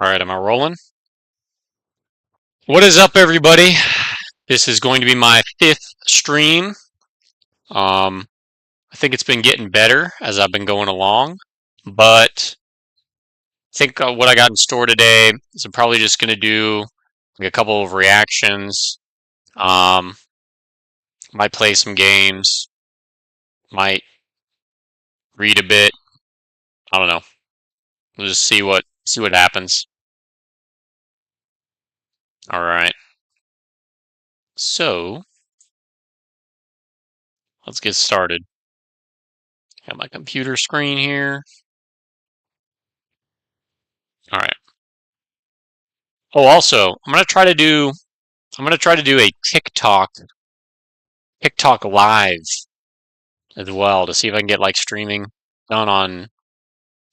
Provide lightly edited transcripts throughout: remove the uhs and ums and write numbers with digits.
All right, am I rolling? What is up, everybody? This is going to be my fifth stream. I think it's been getting better as I've been going along, but I think what I got in store today is I'm probably just going to do like a couple of reactions. Um, might play some games, might read a bit. I don't know. We'll just see what happens. All right. So let's get started. Got my computer screen here. All right. Oh, also, I'm gonna try to do a TikTok live as well to see if I can get like streaming done on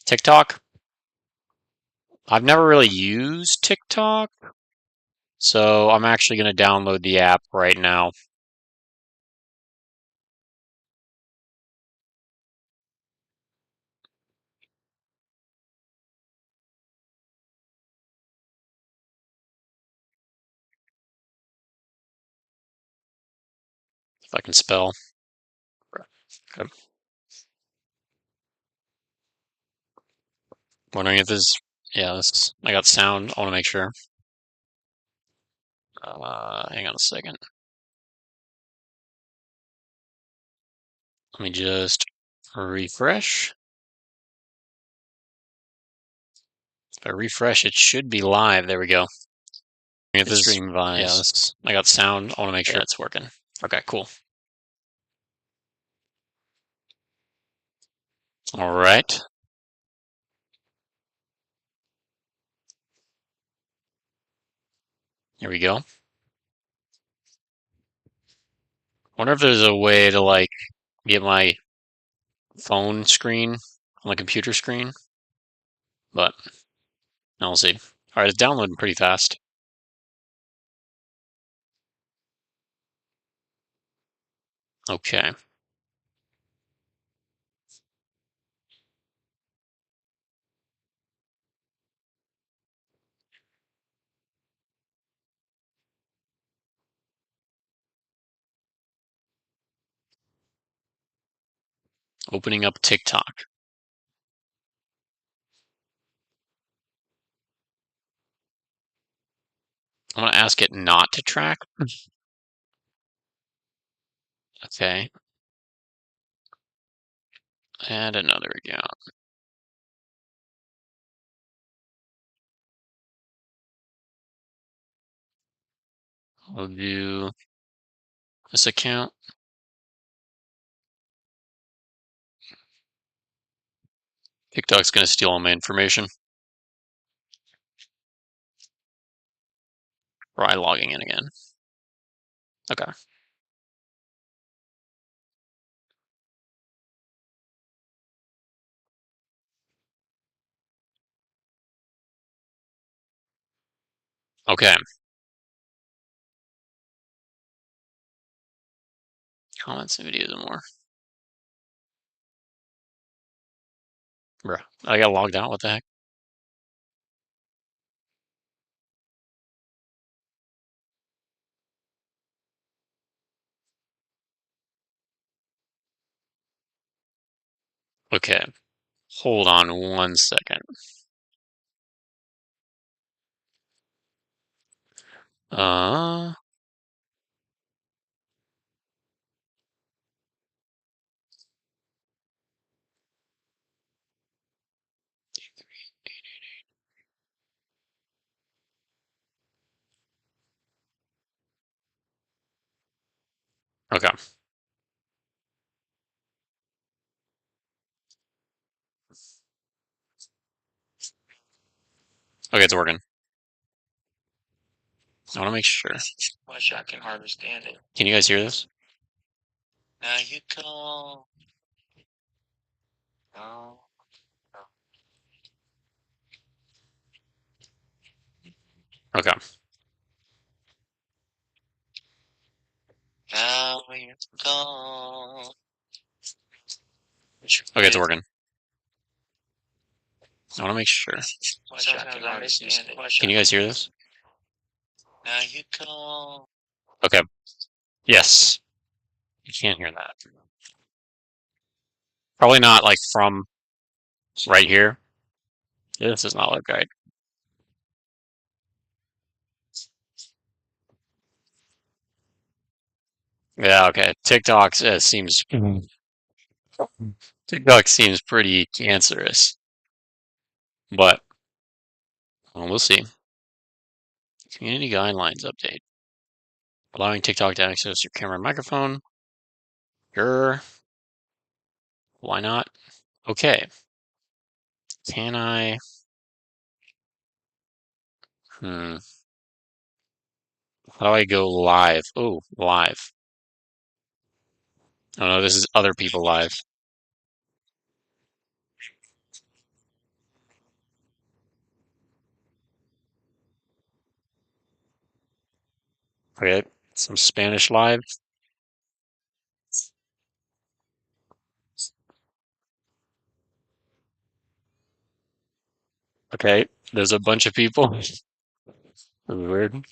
TikTok. I've never really used TikTok, so I'm actually gonna download the app right now. If I can spell. Okay. Wondering if this. Yeah, this. I got sound. I want to make sure. Hang on a second. Let me just refresh. If I refresh, it should be live. There we go. If It's this. stream vibes. Yeah, this. I got sound. I want to make sure it's working. Okay, cool. All right. Here we go. Wonder if there's a way to like get my phone screen on the computer screen, but I'll see. All right, it's downloading pretty fast. Okay. Opening up TikTok. I'm gonna ask it not to track. Okay. Add another account. I'll do this account. TikTok's gonna steal all my information. Try logging in again. Okay. Okay. Comments and videos and more. Bruh. I got logged out. What the heck? Okay. Hold on 1 second. Uh, okay. Okay, it's working. I want to make sure. Wish I can understand it. Can you guys hear this? Now you go. No. Okay. Now you go. Okay, it's working. I want to make sure. Sometimes I understand it. Can you guys hear this? Now you go. Okay. Yes. You can't hear that. Probably not like from right here. Yeah, this does not look right. Yeah, okay. TikTok seems pretty cancerous, but well, we'll see. Community guidelines update. Allowing TikTok to access your camera and microphone. Sure. Why not? Okay. Can I? Hmm. How do I go live? Oh, live. Oh no, this is other people live. Okay, some Spanish live. Okay, there's a bunch of people. This is weird.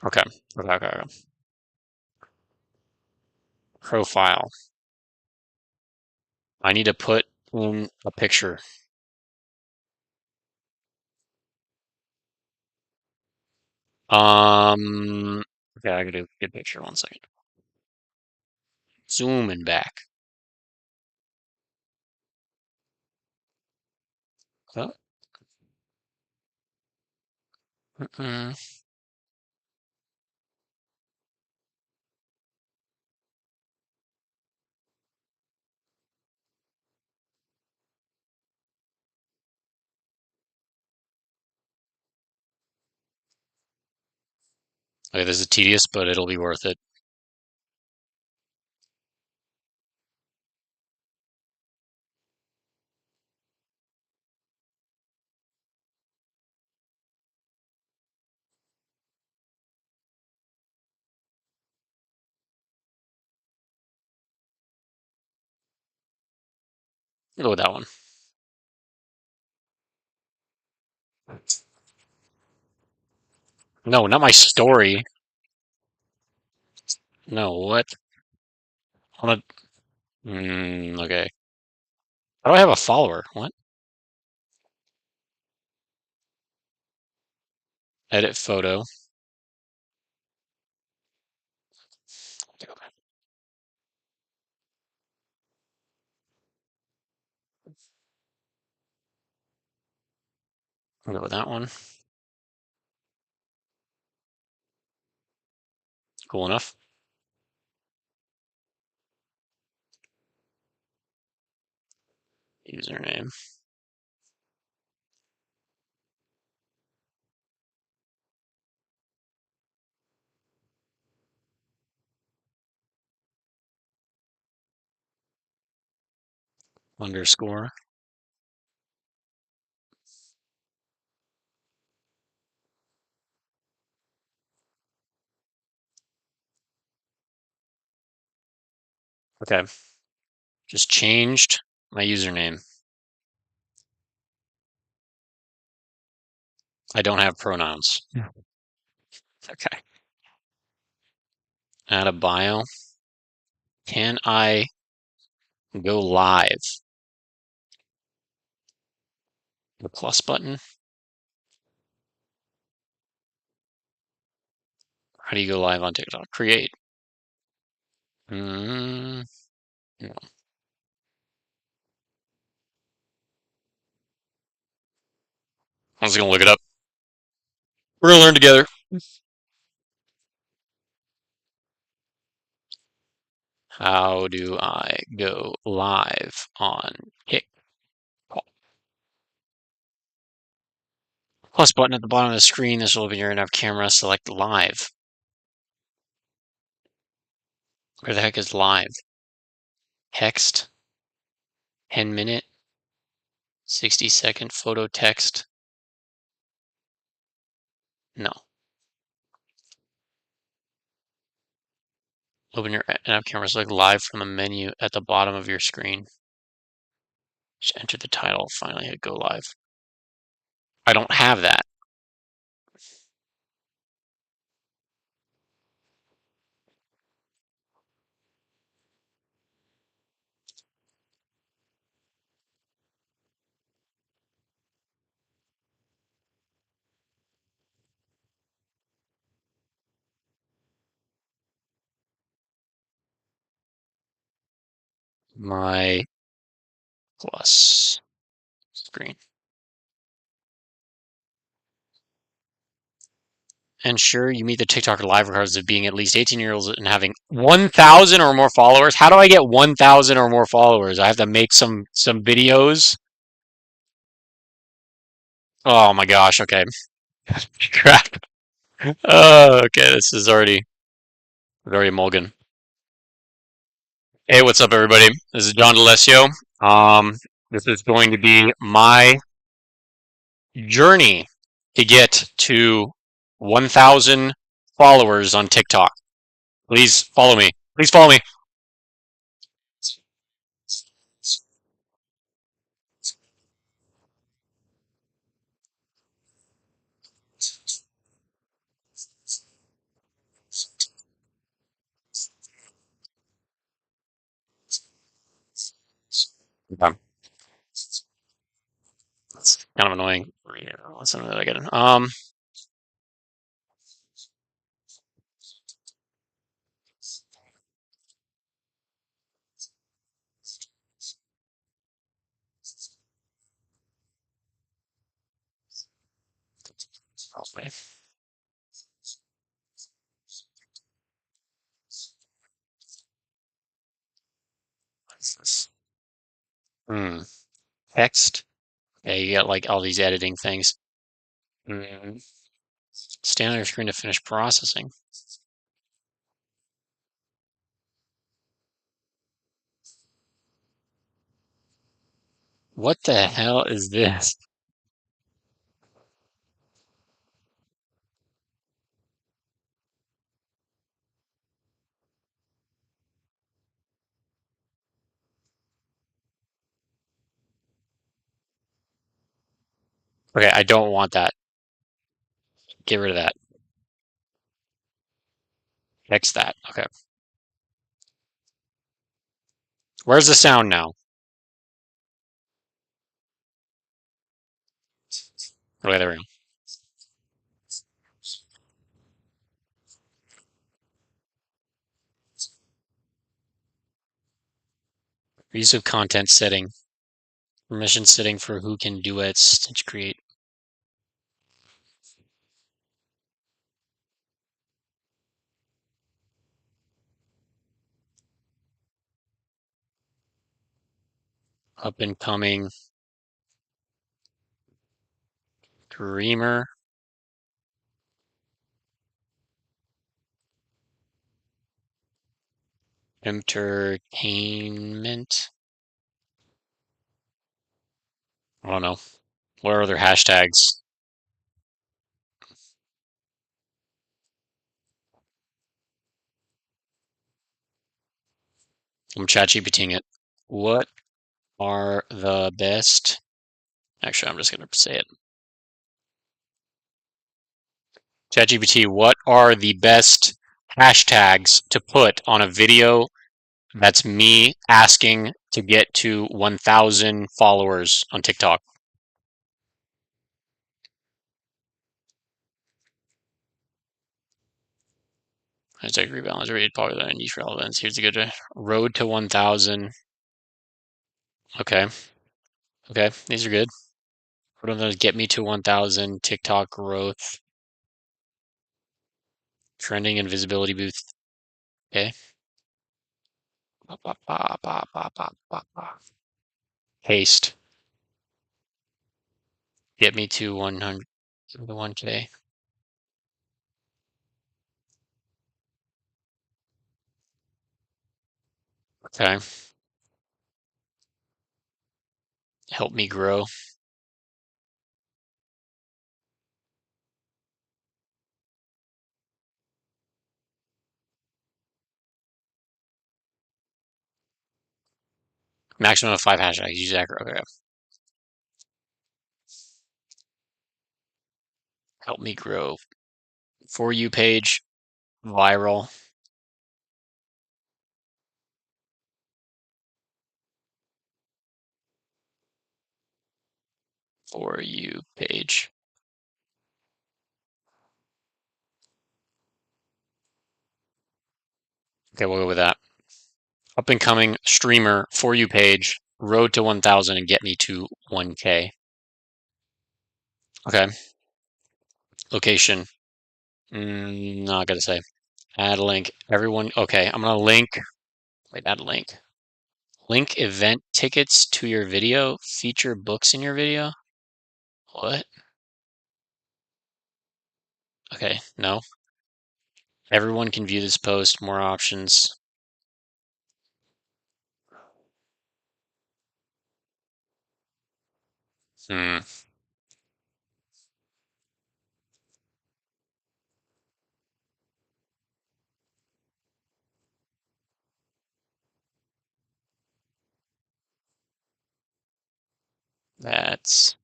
Okay, okay. Profile. I need to put in a picture. Okay, I gotta get a picture. 1 second. Zoom and back. Oh, mm-mm. Okay, this is tedious, but it'll be worth it. Go with that one. No, not my story. No, what? I wanna. Okay. How do I have a follower? What? Edit photo. I'll go with that one. Cool enough. Username. Underscore. Okay. Just changed my username. I don't have pronouns. Yeah. Okay. Add a bio. Can I go live? The plus button. How do you go live on TikTok? Create. No. I was gonna look it up. We're gonna learn together. How do I go live on TikTok? Plus button at the bottom of the screen. This will open your in-app camera. Select live. Where the heck is live? Text. 10-minute. 60-second photo text. No. Open your app camera, select live from the menu at the bottom of your screen. Just enter the title, finally hit go live. I don't have that. My plus screen. Ensure you meet the TikTok live requirements of being at least 18 years old and having 1,000 or more followers. How do I get 1,000 or more followers? I have to make some videos. Oh my gosh. Okay. Crap. Oh, okay. This is already very mulligan. Hey, what's up, everybody? This is John DeLessio. This is going to be my journey to get to 1,000 followers on TikTok. Please follow me. Please follow me. Okay. It's kind of annoying. What's something that I get? Okay. What's this? Hmm. Text. Yeah, you got like all these editing things. Mm. Stand on your screen to finish processing. What the hell is this? Okay, I don't want that. Get rid of that. Fix that. Okay. Where's the sound now? Okay, there we go. Use of content setting. Permission setting for who can duets to create. Up and coming dreamer. Entertainment. I don't know. What are other hashtags? I'm ChatGPTing it. What are the best? Actually, I'm just going to say it. ChatGPT, what are the best hashtags to put on a video that's me asking to get to 1,000 followers on TikTok? Hashtag rebalance rate, popular and niche relevance. Here's a good road to 1,000. Okay. Okay. These are good. What are those? Get me to 1,000. TikTok growth. Trending and visibility boost. Okay. Haste. Get me to 100. The 1K. Okay. Help me grow. Maximum of 5 hashtags. Use accurate. Okay. Help me grow. For you page. Viral. For you page. Okay, we'll go with that. Up and coming streamer for you page. Road to 1,000 and get me to 1K. Okay. Location. Not gonna say. Add a link. Everyone. Okay, I'm gonna link. Wait, add a link. Link event tickets to your video. Feature books in your video. What? Okay, no. Everyone can view this post. More options. Hmm. That's.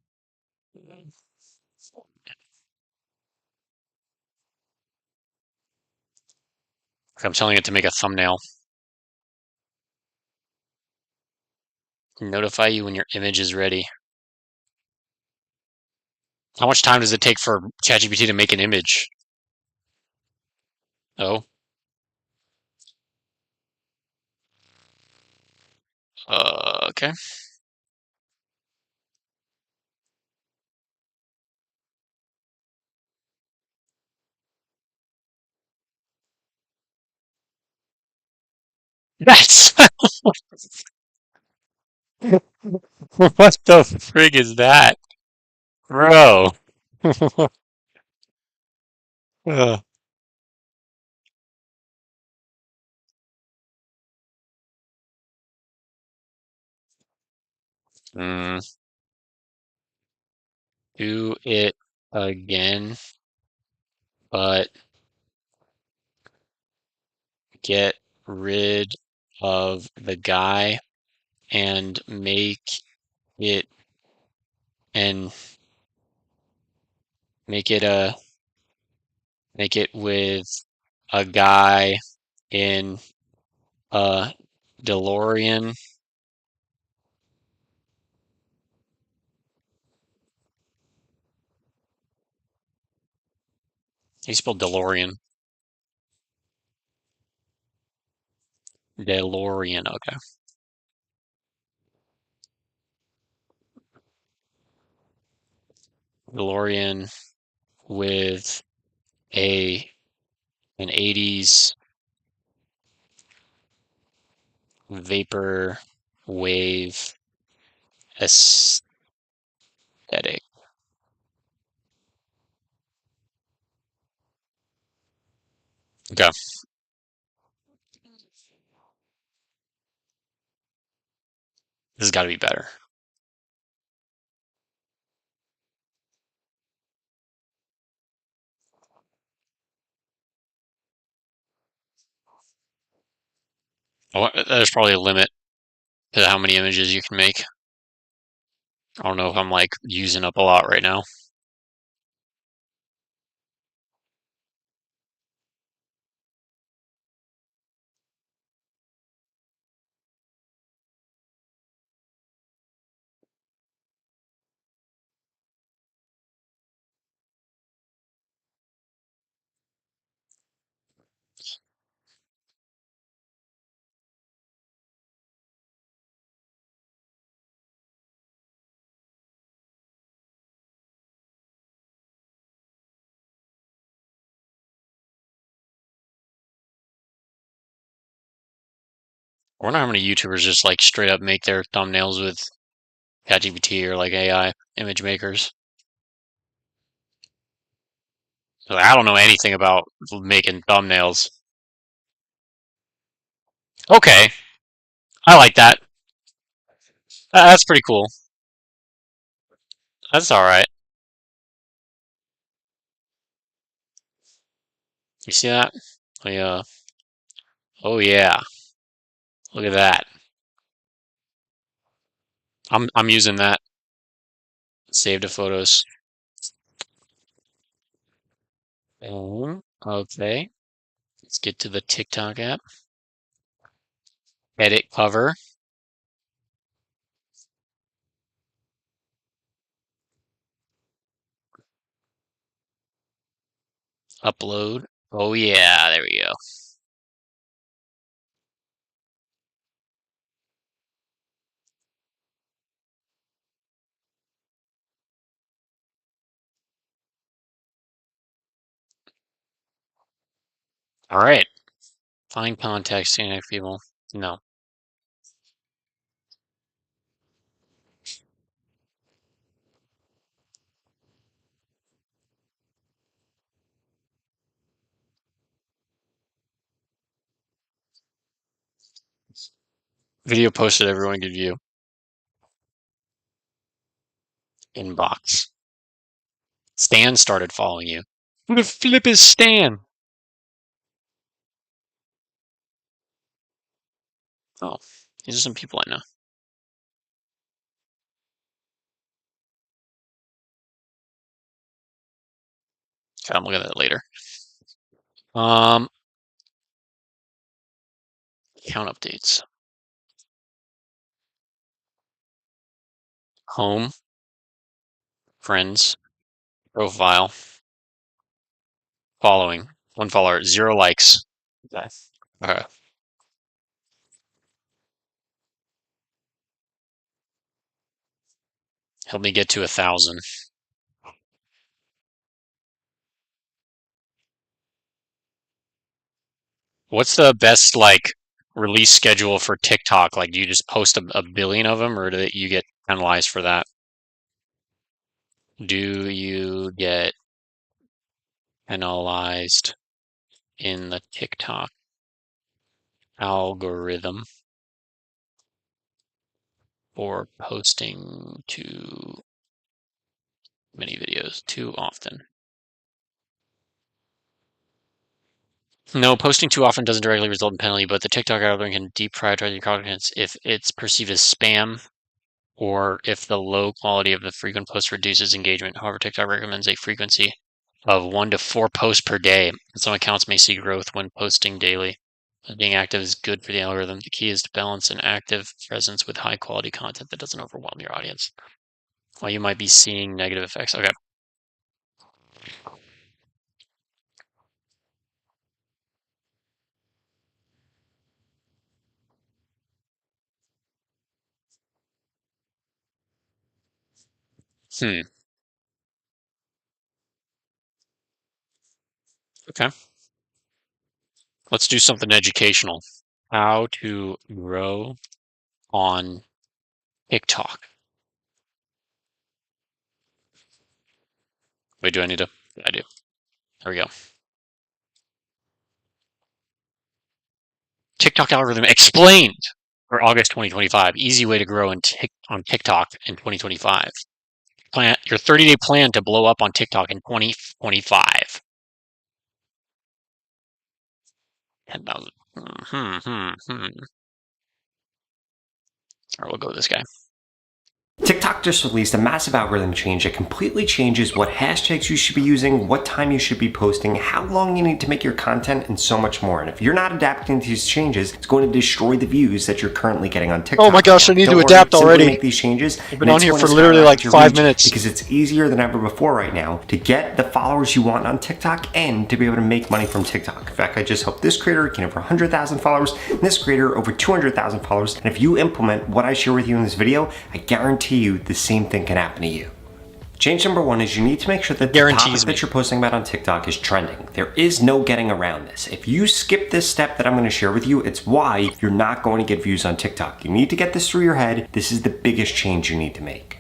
I'm telling it to make a thumbnail. Notify you when your image is ready. How much time does it take for ChatGPT to make an image? Oh. Okay. That's what the frig is that, bro? Ugh. Mm, do it again, but get rid of the guy and it and make it a make it with a guy in a DeLorean. He spelled DeLorean. DeLorean. Okay. DeLorean with a an 80s vapor wave aesthetic. Okay. This has got to be better. Oh, there's probably a limit to how many images you can make. I don't know if I'm like using up a lot right now. I wonder how many YouTubers just like straight up make their thumbnails with ChatGPT or like AI image makers. So I don't know anything about making thumbnails. Okay, I like that. That's pretty cool. That's all right. You see that? Oh, yeah. Oh yeah. Look at that. I'm using that. Save to photos. Okay. Let's get to the TikTok app. Edit cover. Upload. Oh yeah, there we go. All right. Find context, standing people. No. Video posted, everyone could view. Inbox. Stan started following you. Who the flip is Stan? Oh, these are some people I know. Okay, I'm looking at that later. Account updates. Home. Friends. Profile. Following. 1 follower. 0 likes. Okay. Okay. Help me get to 1,000. What's the best release schedule for TikTok? Like, do you just post a billion of them, or do you get penalized for that? Do you get penalized in the TikTok algorithm for posting too many videos too often? No, posting too often doesn't directly result in penalty, but the TikTok algorithm can deprioritize your content if it's perceived as spam or if the low quality of the frequent post reduces engagement. However, TikTok recommends a frequency of 1 to 4 posts per day. Some accounts may see growth when posting daily. Being active is good for the algorithm. The key is to balance an active presence with high quality content that doesn't overwhelm your audience. While you might be seeing negative effects. Okay. Okay. Let's do something educational. How to grow on TikTok. Wait, do I need to? I do. There we go. TikTok algorithm explained for August 2025. Easy way to grow on TikTok in 2025. Plan your 30-day plan to blow up on TikTok in 2025. 10,000. All right, we'll go with this guy. TikTok just released a massive algorithm change that completely changes what hashtags you should be using, what time you should be posting, how long you need to make your content, and so much more. And if you're not adapting to these changes, it's going to destroy the views that you're currently getting on TikTok. Oh my gosh, I need to adapt already. Make these changes. I've been on here for literally like 5 minutes. Because it's easier than ever before right now to get the followers you want on TikTok and to be able to make money from TikTok. In fact, I just helped this creator gain over 100,000 followers and this creator over 200,000 followers. And if you implement what I share with you in this video, I guarantee you the same thing can happen to you. Change number 1 is you need to make sure that the topic that you're posting about on TikTok is trending. There is no getting around this. If you skip this step that I'm going to share with you, it's why you're not going to get views on TikTok. You need to get this through your head. This is the biggest change you need to make.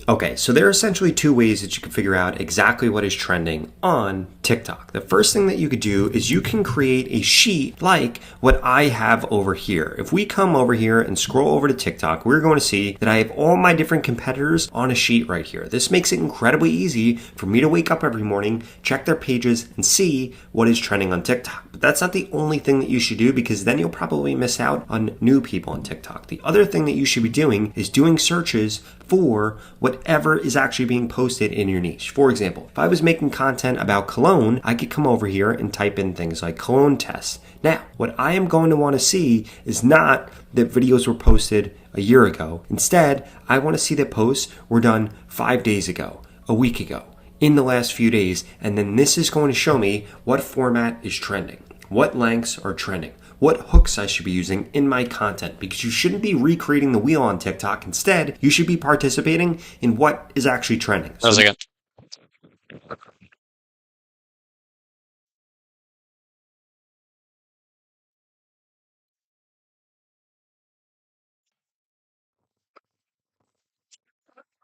Okay, so there are essentially 2 ways that you can figure out exactly what is trending on TikTok. The first thing that you could do is you can create a sheet like what I have over here. If we come over here and scroll over to TikTok, we're going to see that I have all my different competitors on a sheet right here. This makes it incredibly easy for me to wake up every morning, check their pages, and see what is trending on TikTok. But that's not the only thing that you should do, because then you'll probably miss out on new people on TikTok. The other thing that you should be doing is doing searches for whatever is actually being posted in your niche. For example, if I was making content about cologne, I could come over here and type in things like cologne tests. Now, what I am going to want to see is not that videos were posted a year ago. Instead, I want to see that posts were done 5 days ago, a week ago, in the last few days, and then this is going to show me what format is trending, what lengths are trending, what hooks I should be using in my content, because you shouldn't be recreating the wheel on TikTok. Instead, you should be participating in what is actually trending. That was good.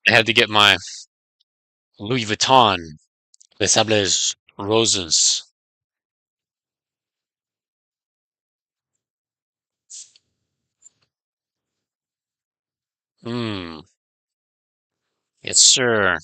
I had to get my Louis Vuitton Les Sables Roses. Yes, sir.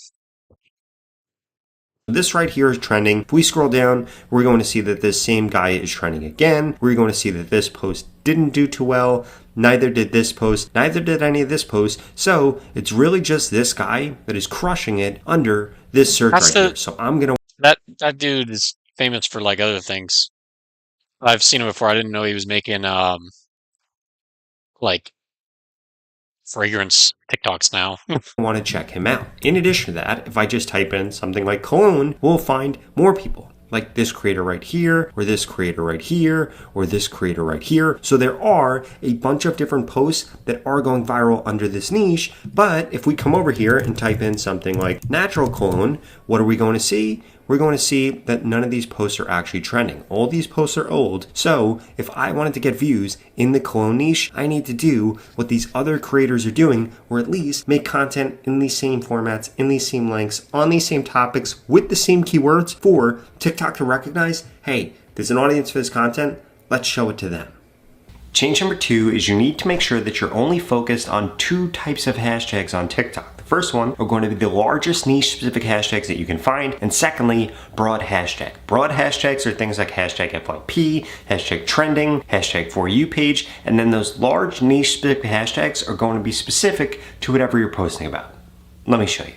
This right here is trending. If we scroll down, we're going to see that this same guy is trending again. We're going to see that this post didn't do too well. Neither did this post. Neither did any of this post. So it's really just this guy that is crushing it under this search right here. So I'm going to... That dude is famous for like other things. I've seen him before. I didn't know he was making like fragrance TikToks now. Want to check him out. In addition to that, if I just type in something like cologne, we'll find more people like this creator right here, or this creator right here, or this creator right here. So there are a bunch of different posts that are going viral under this niche. But if we come over here and type in something like natural cologne, what are we going to see? We're going to see that none of these posts are actually trending. All these posts are old. So if I wanted to get views in the cologne niche, I need to do what these other creators are doing, or at least make content in these same formats, in these same lengths, on these same topics, with the same keywords for TikTok to recognize, hey, there's an audience for this content. Let's show it to them. Change number 2 is you need to make sure that you're only focused on 2 types of hashtags on TikTok. The first one are going to be the largest niche specific hashtags that you can find, and secondly, broad hashtag. Broad hashtags are things like hashtag FYP, hashtag trending, hashtag For You page, and then those large niche specific hashtags are going to be specific to whatever you're posting about. Let me show you.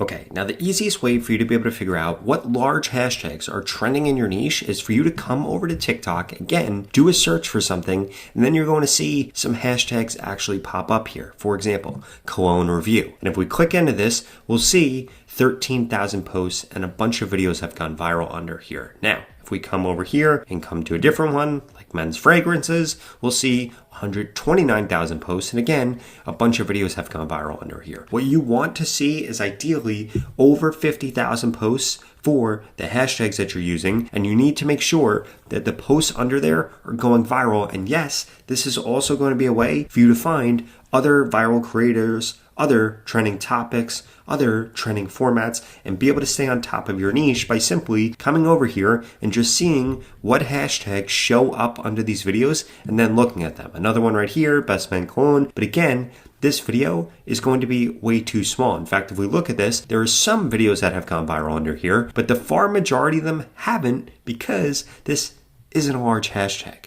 Okay, now the easiest way for you to be able to figure out what large hashtags are trending in your niche is for you to come over to TikTok, again, do a search for something, and then you're going to see some hashtags actually pop up here. For example, cologne review. And if we click into this, we'll see 13,000 posts and a bunch of videos have gone viral under here. Now, if we come over here and come to a different one, like men's fragrances, we'll see 129,000 posts, and again, a bunch of videos have gone viral under here. What you want to see is ideally over 50,000 posts for the hashtags that you're using, and you need to make sure that the posts under there are going viral. And yes, this is also going to be a way for you to find other viral creators, other trending topics, other trending formats, and be able to stay on top of your niche by simply coming over here and just seeing what hashtags show up under these videos and then looking at them. Another one right here, Best Man Cologne. But again, this video is going to be way too small. In fact, if we look at this, there are some videos that have gone viral under here, but the far majority of them haven't because this isn't a large hashtag.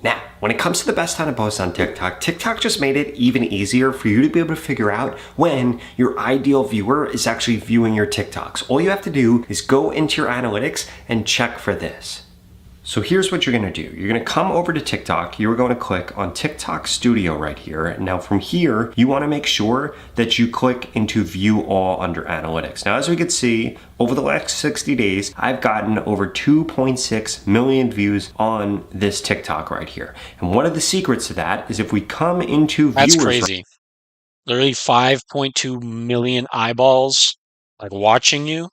Now, when it comes to the best time to post on TikTok, TikTok just made it even easier for you to be able to figure out when your ideal viewer is actually viewing your TikToks. All you have to do is go into your analytics and check for this. So here's what you're going to do. You're going to come over to TikTok. You're going to click on TikTok Studio right here. Now from here, you want to make sure that you click into View All under Analytics. Now, as we can see, over the last 60 days, I've gotten over 2.6 million views on this TikTok right here. And one of the secrets to that is if we come into That's viewers, crazy. Literally 5.2 million eyeballs like watching you.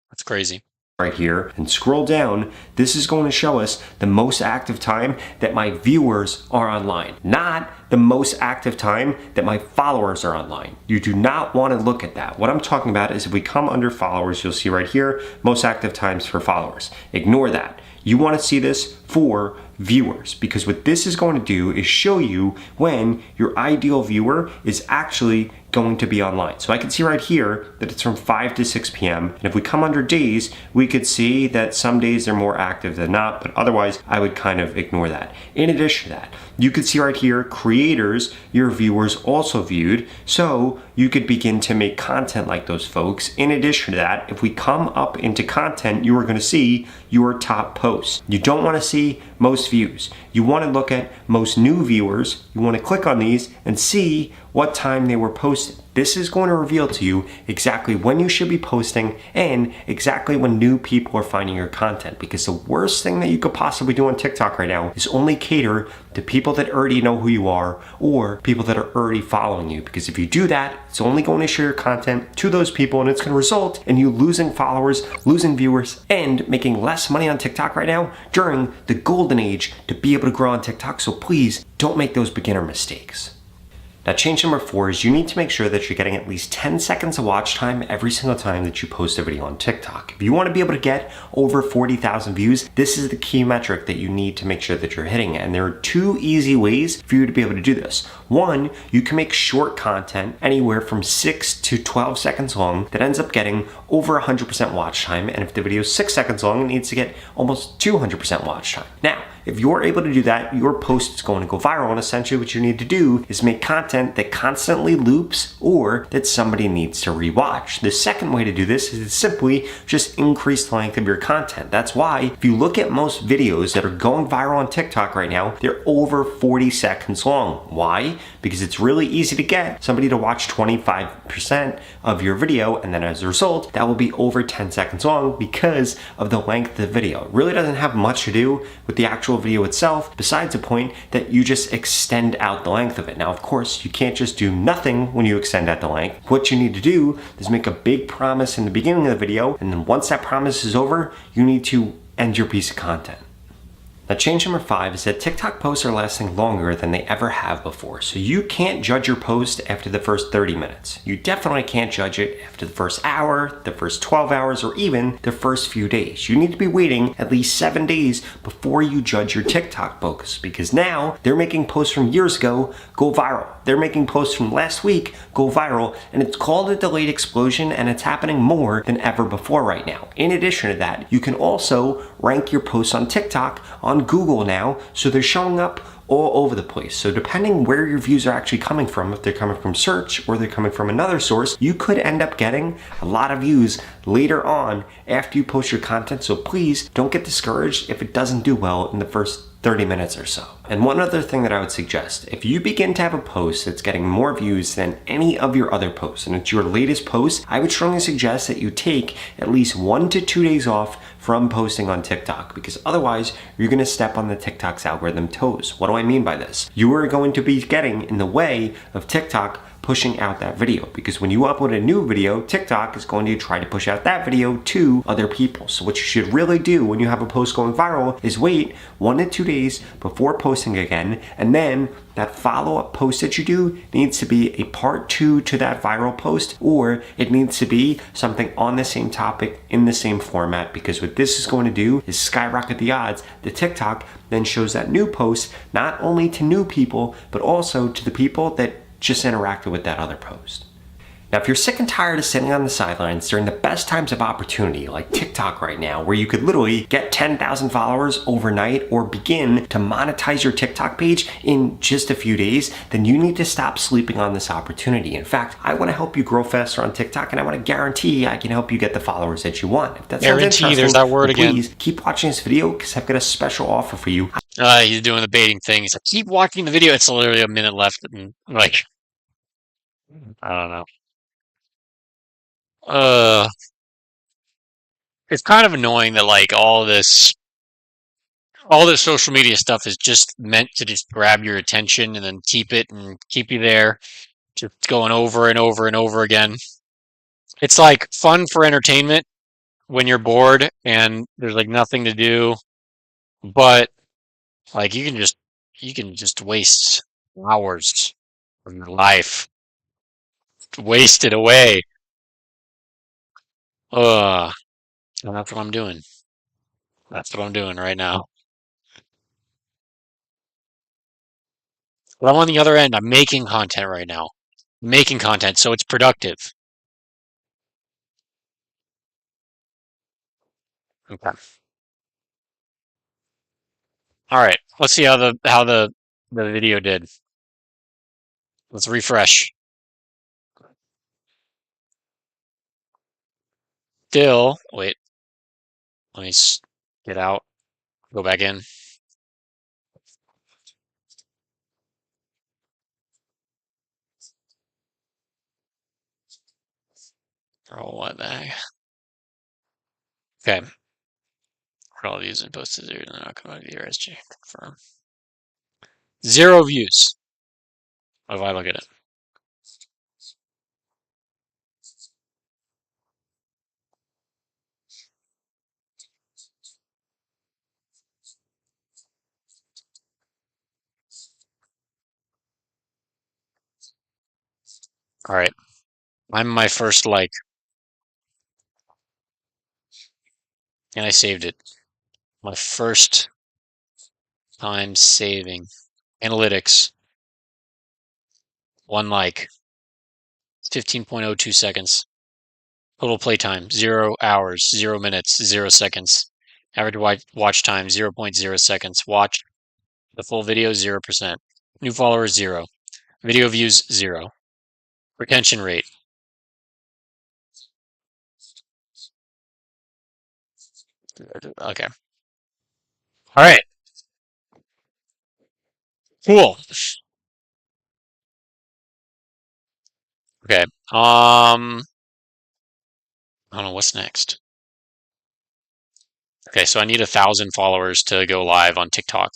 That's crazy. right here and scroll down, this is going to show us the most active time that my viewers are online, not the most active time that my followers are online. You do not want to look at that. What I'm talking about is if we come under followers, you'll see right here, most active times for followers. Ignore that. You want to see this for viewers, because what this is going to do is show you when your ideal viewer is actually going to be online. So I can see right here that it's from 5 to 6 p.m. And if we come under days, we could see that some days they're more active than not, but otherwise I would kind of ignore that. In addition to that, you could see right here, creators, your viewers also viewed. So you could begin to make content like those folks. In addition to that, if we come up into content, you are going to see your top posts. You don't want to see most views. You want to look at most new viewers. You want to click on these and see what time they were posted. This is going to reveal to you exactly when you should be posting and exactly when new people are finding your content, because the worst thing that you could possibly do on TikTok right now is only cater to people that already know who you are or people that are already following you, because if you do that, it's only going to share your content to those people and it's going to result in you losing followers, losing viewers, and making less money on TikTok right now during the golden age to be able to grow on TikTok. So please don't make those beginner mistakes. Now, change number 4 is you need to make sure that you're getting at least 10 seconds of watch time every single time that you post a video on TikTok. If you want to be able to get over 40,000 views, this is the key metric that you need to make sure that you're hitting. And there are 2 easy ways for you to be able to do this. 1, you can make short content anywhere from 6 to 12 seconds long that ends up getting over 100% watch time. And if the video is 6 seconds long, it needs to get almost 200% watch time. Now, if you're able to do that, your post is going to go viral, and essentially what you need to do is make content that constantly loops or that somebody needs to rewatch. The second way to do this is simply just increase the length of your content. That's why if you look at most videos that are going viral on TikTok right now, they're over 40 seconds long. Why? Because it's really easy to get somebody to watch 25% of your video, and then as a result, that will be over 10 seconds long because of the length of the video. It really doesn't have much to do with the actual video itself, besides the point that you just extend out the length of it. Now, of course, you can't just do nothing when you extend out the length. What you need to do is make a big promise in the beginning of the video, and then once that promise is over, you need to end your piece of content. Now, change number 5 is that TikTok posts are lasting longer than they ever have before. So you can't judge your post after the first 30 minutes. You definitely can't judge it after the first hour, the first 12 hours, or even the first few days. You need to be waiting at least 7 days before you judge your TikTok posts, because now they're making posts from years ago go viral. They're making posts from last week go viral, and it's called a delayed explosion, and it's happening more than ever before right now. In addition to that, you can also rank your posts on TikTok on Google now, so they're showing up all over the place. So depending where your views are actually coming from, if they're coming from search or they're coming from another source, you could end up getting a lot of views later on after you post your content. So please don't get discouraged if it doesn't do well in the first 30 minutes or so. And one other thing that I would suggest, if you begin to have a post that's getting more views than any of your other posts, and it's your latest post, I would strongly suggest that you take at least 1 to 2 days off from posting on TikTok, because otherwise you're going to step on the TikTok's algorithm toes. What do I mean by this? You are going to be getting in the way of TikTok pushing out that video, because when you upload a new video, TikTok is going to try to push out that video to other people. So what you should really do when you have a post going viral is wait 1 to 2 days before posting again, and then that follow-up post that you do needs to be a part 2 to that viral post, or it needs to be something on the same topic in the same format, because what this is going to do is skyrocket the odds that TikTok then shows that new post not only to new people, but also to the people that just interacted with that other post. Now, if you're sick and tired of sitting on the sidelines during the best times of opportunity, like TikTok right now, where you could literally get 10,000 followers overnight or begin to monetize your TikTok page in just a few days, then you need to stop sleeping on this opportunity. In fact, I want to help you grow faster on TikTok, and I want to guarantee I can help you get the followers that you want. If that sounds interesting, there's that word again. Please keep watching this video, because I've got a special offer for you. He's doing the baiting thing. He's like, keep watching the video. It's literally a minute left. And like, I don't know. It's kind of annoying that like all this social media stuff is just meant to just grab your attention and then keep it and keep you there, just going over and over and over again. It's like fun for entertainment, when you're bored and there's like nothing to do, but like you can just waste hours of your life, waste it away. And that's what I'm doing. That's what I'm doing right now. But I'm on the other end. I'm making content right now. Making content, so it's productive. Okay. All right. Let's see how the video did. Let's refresh. Still, wait. Let me get out. Go back in. Oh, what the heck? Okay. For all views and posted there, they're not coming to your SG. Confirm. 0 views. What if I look at it? All right. I'm my first like. And I saved it. My first time saving. Analytics. 1 like. 15.02 seconds. Total playtime, 0 hours, 0 minutes, 0 seconds. Average watch time, 0.0 seconds. Watch the full video, 0%. New followers, 0. Video views, 0. Retention rate. Okay. All right. Cool. Okay. I don't know what's next. Okay, so I need 1,000 followers to go live on TikTok.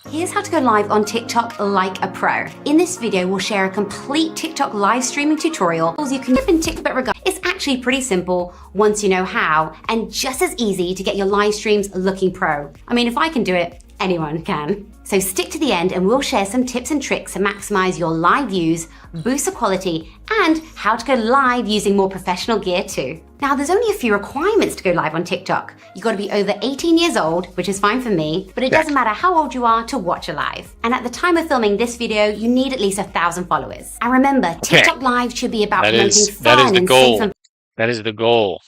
Here's how to go live on TikTok like a pro. In this video, we'll share a complete TikTok live streaming tutorial. You can live in TikTok, but regardless, it's actually pretty simple once you know how, and just as easy to get your live streams looking pro. I mean, if I can do it, anyone can. So stick to the end and we'll share some tips and tricks to maximize your live views, boost the quality, and how to go live using more professional gear too. Now, there's only a few requirements to go live on TikTok. You gotta be over 18 years old, which is fine for me, but it doesn't matter how old you are to watch a live. And at the time of filming this video, you need at least 1,000 followers. And remember, TikTok live should be about promoting fun and safe. That is the goal.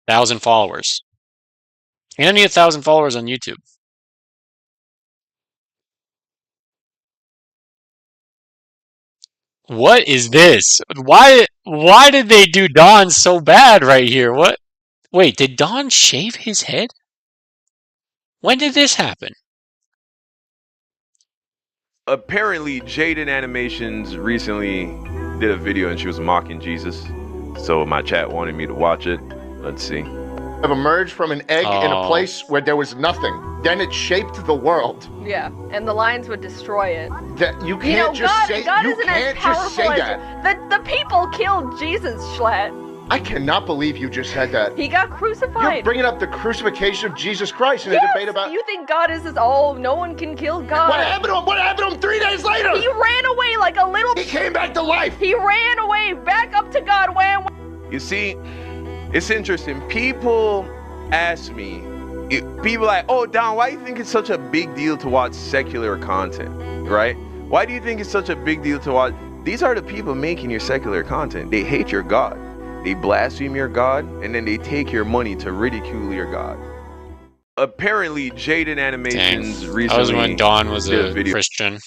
1,000 followers. And I need 1,000 followers on YouTube. What is this? Why did they do Don so bad right here? What? Wait, did Don shave his head? When did this happen? Apparently, Jaden Animations recently did a video and she was mocking Jesus. So my chat wanted me to watch it. Let's see. Have emerged from an egg in a place where there was nothing. Then it shaped the world. Yeah, and the lions would destroy it. That you can't just say God you isn't can't as just say powerful that. the people killed Jesus, Schlatt. I cannot believe you just said that. He got crucified. You're bringing up the crucifixion of Jesus Christ in a debate about. You think God is this? Oh, no one can kill God. What happened to him? What happened to him 3 days later? He ran away like a little. He came back to life. He ran away back up to God. Wham. You see, it's interesting. People ask me, people like, oh, Don, why do you think it's such a big deal to watch secular content, right? Why do you think it's such a big deal to watch? These are the people making your secular content. They hate your God. They blaspheme your God, and then they take your money to ridicule your God. Apparently, Jaden Animations recently. That was when Don was a Christian.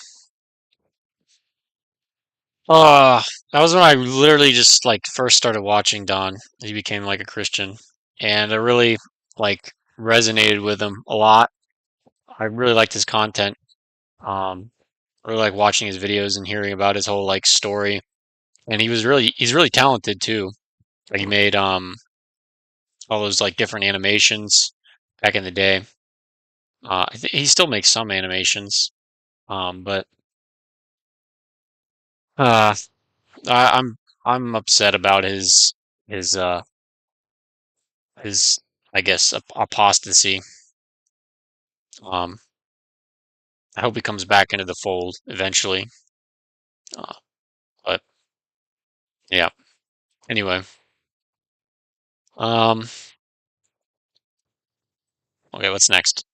That was when I literally just like first started watching Don. He became like a Christian, and I really like resonated with him a lot. I really liked his content. I really like watching his videos and hearing about his whole like story. And he's really talented too. Like he made all those like different animations back in the day. I think he still makes some animations, but I'm upset about his I guess apostasy. I hope he comes back into the fold eventually. But yeah. Anyway. Okay, what's next?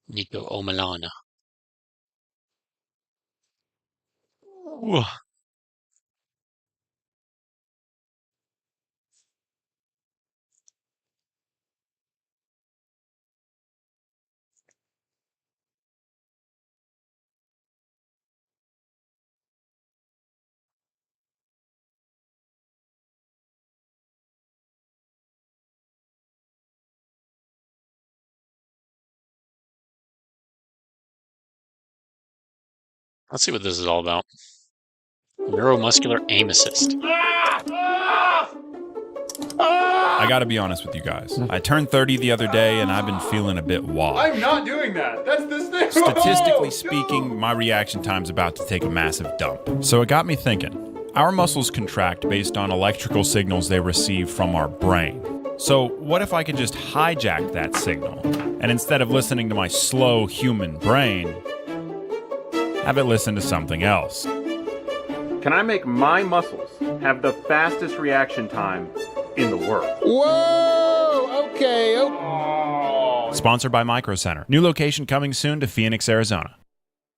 Nico Omalana. Ooh. Let's see what this is all about. Neuromuscular aim assist. I gotta be honest with you guys. I turned 30 the other day and I've been feeling a bit washed. I'm not doing that. That's this thing. Statistically speaking, my reaction time's about to take a massive dump. So it got me thinking. Our muscles contract based on electrical signals they receive from our brain. So what if I could just hijack that signal and instead of listening to my slow human brain, have it listen to something else? Can I make my muscles have the fastest reaction time in the world? Whoa! Okay. Sponsored by Micro Center. New location coming soon to Phoenix, Arizona.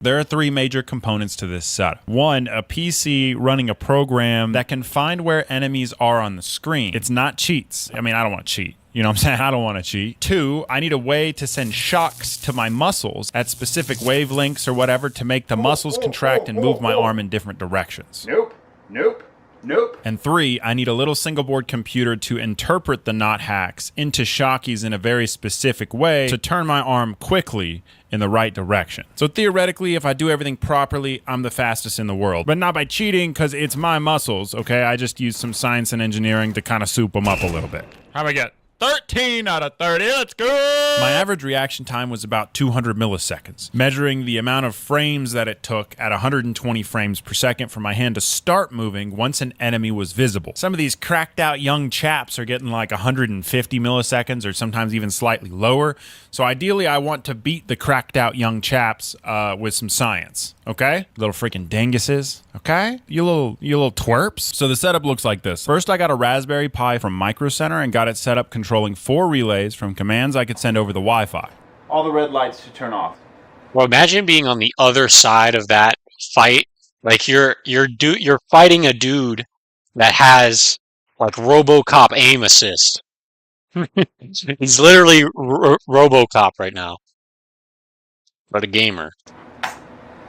There are 3 major components to this setup. 1, a PC running a program that can find where enemies are on the screen. It's not cheats. I mean, I don't want to cheat. You know what I'm saying? I don't want to cheat. 2, I need a way to send shocks to my muscles at specific wavelengths or whatever to make the muscles contract and move my arm in different directions. Nope. And 3, I need a little single board computer to interpret the knot hacks into shockies in a very specific way to turn my arm quickly in the right direction. So theoretically, if I do everything properly, I'm the fastest in the world. But not by cheating, because it's my muscles, okay? I just use some science and engineering to kind of soup them up a little bit. How'd I get? 13 out of 30, let's go! My average reaction time was about 200 milliseconds, measuring the amount of frames that it took at 120 frames per second for my hand to start moving once an enemy was visible. Some of these cracked out young chaps are getting like 150 milliseconds or sometimes even slightly lower. So ideally, I want to beat the cracked out young chaps with some science, okay? Little freaking dinguses, okay? You little twerps. So the setup looks like this. First, I got a Raspberry Pi from Micro Center and got it set up controlling 4 relays from commands I could send over the Wi-Fi. All the red lights should turn off. Well, imagine being on the other side of that fight. Like you're fighting a dude that has like RoboCop aim assist. He's literally RoboCop right now, but a gamer.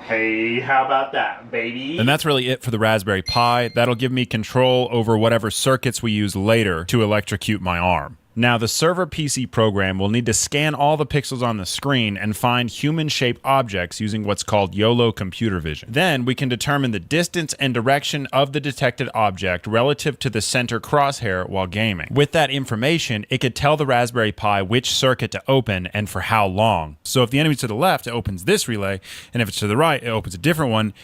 Hey, how about that, baby? And that's really it for the Raspberry Pi. That'll give me control over whatever circuits we use later to electrocute my arm. Now, the server PC program will need to scan all the pixels on the screen and find human-shaped objects using what's called YOLO computer vision. Then, we can determine the distance and direction of the detected object relative to the center crosshair while gaming. With that information, it could tell the Raspberry Pi which circuit to open and for how long. So if the enemy's to the left, it opens this relay, and if it's to the right, it opens a different one.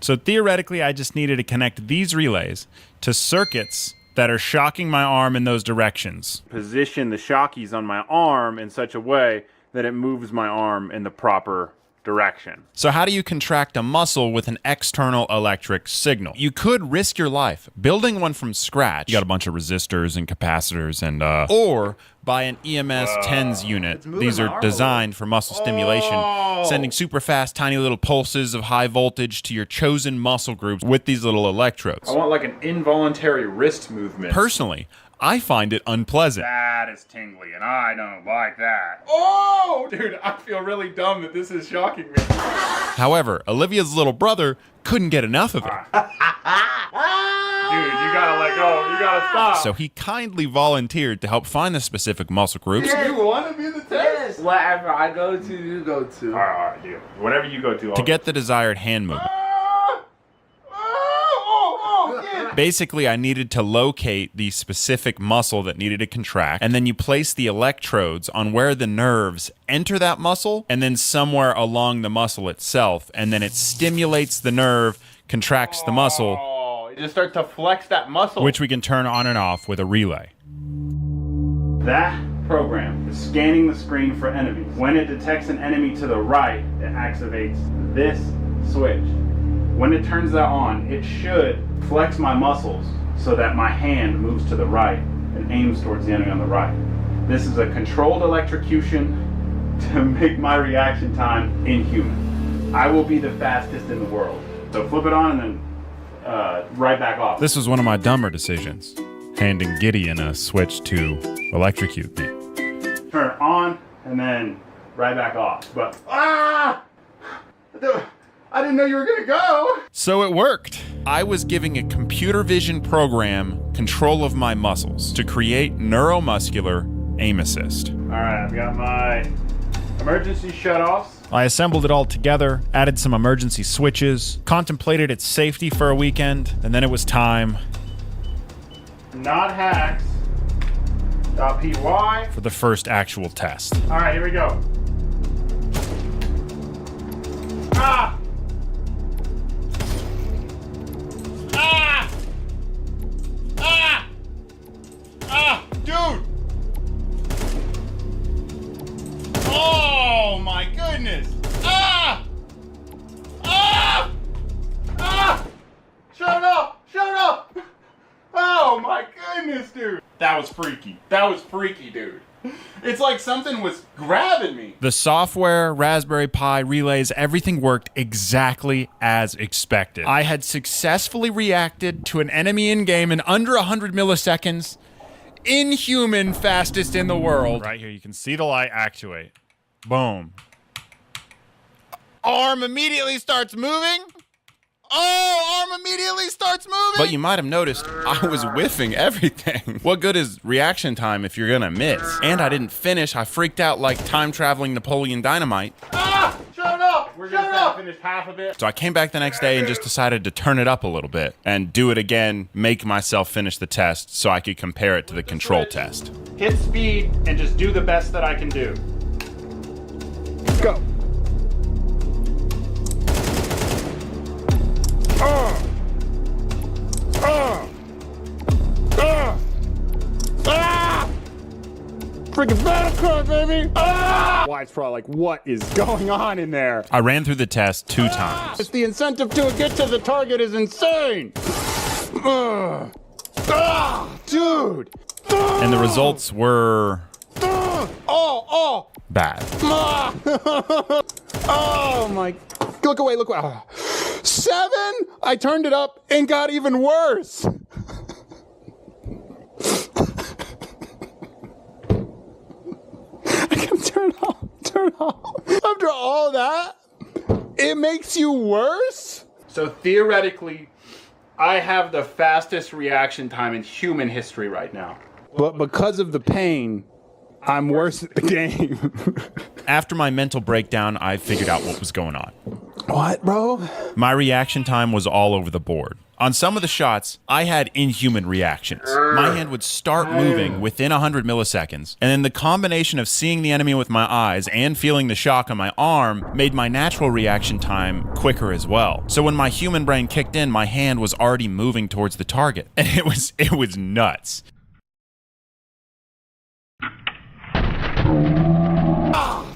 So theoretically, I just needed to connect these relays to circuits that are shocking my arm in those directions. Position the shockies on my arm in such a way that it moves my arm in the proper direction. So how do you contract a muscle with an external electric signal? You could risk your life building one from scratch. You got a bunch of resistors and capacitors and or buy an EMS TENS unit. These are designed for muscle stimulation, sending super fast tiny little pulses of high voltage to your chosen muscle groups with these little electrodes. I want like an involuntary wrist movement. Personally, I find it unpleasant. That is tingly, and I don't like that. Oh, dude, I feel really dumb that this is shocking me. However, Olivia's little brother couldn't get enough of it. Dude, you gotta let go. You gotta stop. So he kindly volunteered to help find the specific muscle groups. You want to be the test? Whatever I go to, you go to. All right, deal. Whatever you go to get the desired hand movement. Basically, I needed to locate the specific muscle that needed to contract, and then you place the electrodes on where the nerves enter that muscle, and then somewhere along the muscle itself, and then it stimulates the nerve, contracts the muscle. Oh, you just start to flex that muscle. Which we can turn on and off with a relay. That program is scanning the screen for enemies. When it detects an enemy to the right, it activates this switch. When it turns that on, it should flex my muscles so that my hand moves to the right and aims towards the enemy on the right. This is a controlled electrocution to make my reaction time inhuman. I will be the fastest in the world. So flip it on and then right back off. This was one of my dumber decisions, handing Gideon a switch to electrocute me. Turn it on and then right back off. But I didn't know you were gonna go. So it worked. I was giving a computer vision program control of my muscles to create neuromuscular aim assist. All right, I've got my emergency shutoffs. I assembled it all together, added some emergency switches, contemplated its safety for a weekend, and then it was time. Not hacks.py for the first actual test. All right, here we go. Ah! Ah! Ah! Ah! Dude! Oh my goodness! Ah! Ah! Ah! Shut up! Shut up! Oh my goodness, dude! That was freaky. That was freaky, dude. It's like something was grabbing me. The software, Raspberry Pi, relays, everything worked exactly as expected. I had successfully reacted to an enemy in-game in under 100 milliseconds. Inhuman, fastest in the world. Right here, you can see the light actuate. Boom. Arm immediately starts moving. Oh, arm immediately starts moving. But you might have noticed I was whiffing everything. What good is reaction time if you're gonna miss? And I didn't finish. I freaked out like time-traveling Napoleon Dynamite. Ah! Shut up! We're gonna finish half of it. So I came back the next day and just decided to turn it up a little bit and do it again, make myself finish the test so I could compare it to the control test. Hit speed and just do the best that I can do. Go. Freaking battle card, baby! Why, it's probably like, what is going on in there? I ran through the test 2 times. It's the incentive to get to the target is insane! Dude! And the results were... bad. Oh my... Look away, look away. 7? I turned it up and got even worse. I can turn off. After all that, it makes you worse? So theoretically, I have the fastest reaction time in human history right now. But because of the pain, I'm worse at the game. After my mental breakdown, I figured out what was going on. What, bro? My reaction time was all over the board. On some of the shots, I had inhuman reactions. My hand would start moving within 100 milliseconds, and then the combination of seeing the enemy with my eyes and feeling the shock on my arm made my natural reaction time quicker as well. So when my human brain kicked in, my hand was already moving towards the target, and it was nuts.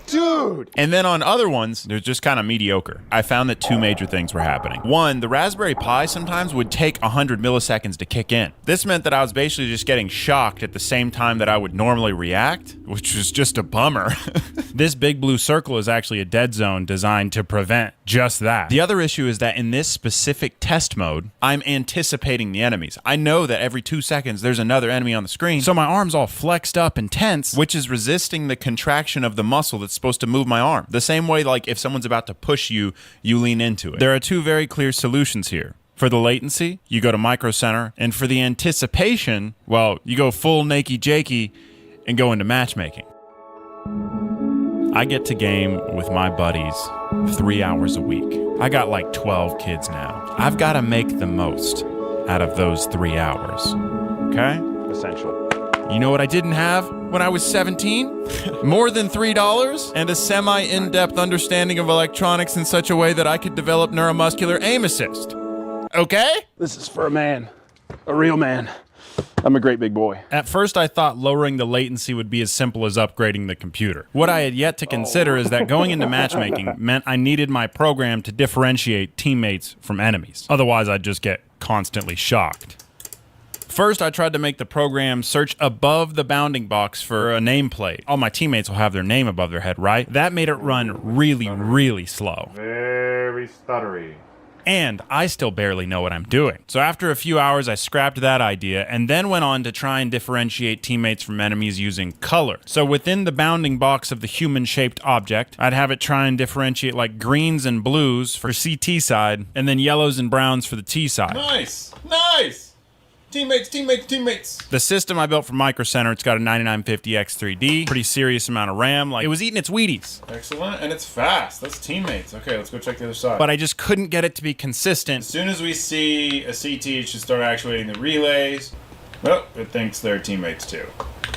Dude! And then on other ones, they're just kind of mediocre. I found that 2 major things were happening. One, the Raspberry Pi sometimes would take 100 milliseconds to kick in. This meant that I was basically just getting shocked at the same time that I would normally react, which was just a bummer. This big blue circle is actually a dead zone designed to prevent just that. The other issue is that in this specific test mode, I'm anticipating the enemies. I know that every 2 seconds there's another enemy on the screen, so my arm's all flexed up and tense, which is resisting the contraction of the muscle that's supposed to move my arm. The same way, like if someone's about to push you, you lean into it. There are 2 very clear solutions here. For the latency, you go to Micro Center, and for the anticipation, well, you go full nakey jakey and go into matchmaking. I get to game with my buddies 3 hours a week. I got like 12 kids now. I've got to make the most out of those 3 hours. Okay? Essential. You know what I didn't have when I was 17? More than $3 and a semi-in-depth understanding of electronics in such a way that I could develop neuromuscular aim assist. Okay? This is for a man. A real man. I'm a great big boy. At first, I thought lowering the latency would be as simple as upgrading the computer. What I had yet to consider is that going into matchmaking meant I needed my program to differentiate teammates from enemies. Otherwise, I'd just get constantly shocked. First, I tried to make the program search above the bounding box for a nameplate. All my teammates will have their name above their head, right? That made it run really, really slow. Very stuttery. And I still barely know what I'm doing. So after a few hours, I scrapped that idea and then went on to try and differentiate teammates from enemies using color. So within the bounding box of the human-shaped object, I'd have it try and differentiate like greens and blues for CT side, and then yellows and browns for the T side. Nice! Nice! Teammates, teammates, teammates. The system I built for Micro Center, it's got a 9950 X3D, pretty serious amount of RAM. Like, it was eating its Wheaties. Excellent, and it's fast. That's teammates. Okay, let's go check the other side. But I just couldn't get it to be consistent. As soon as we see a CT, it should start actuating the relays. Oh, it thinks they're teammates too.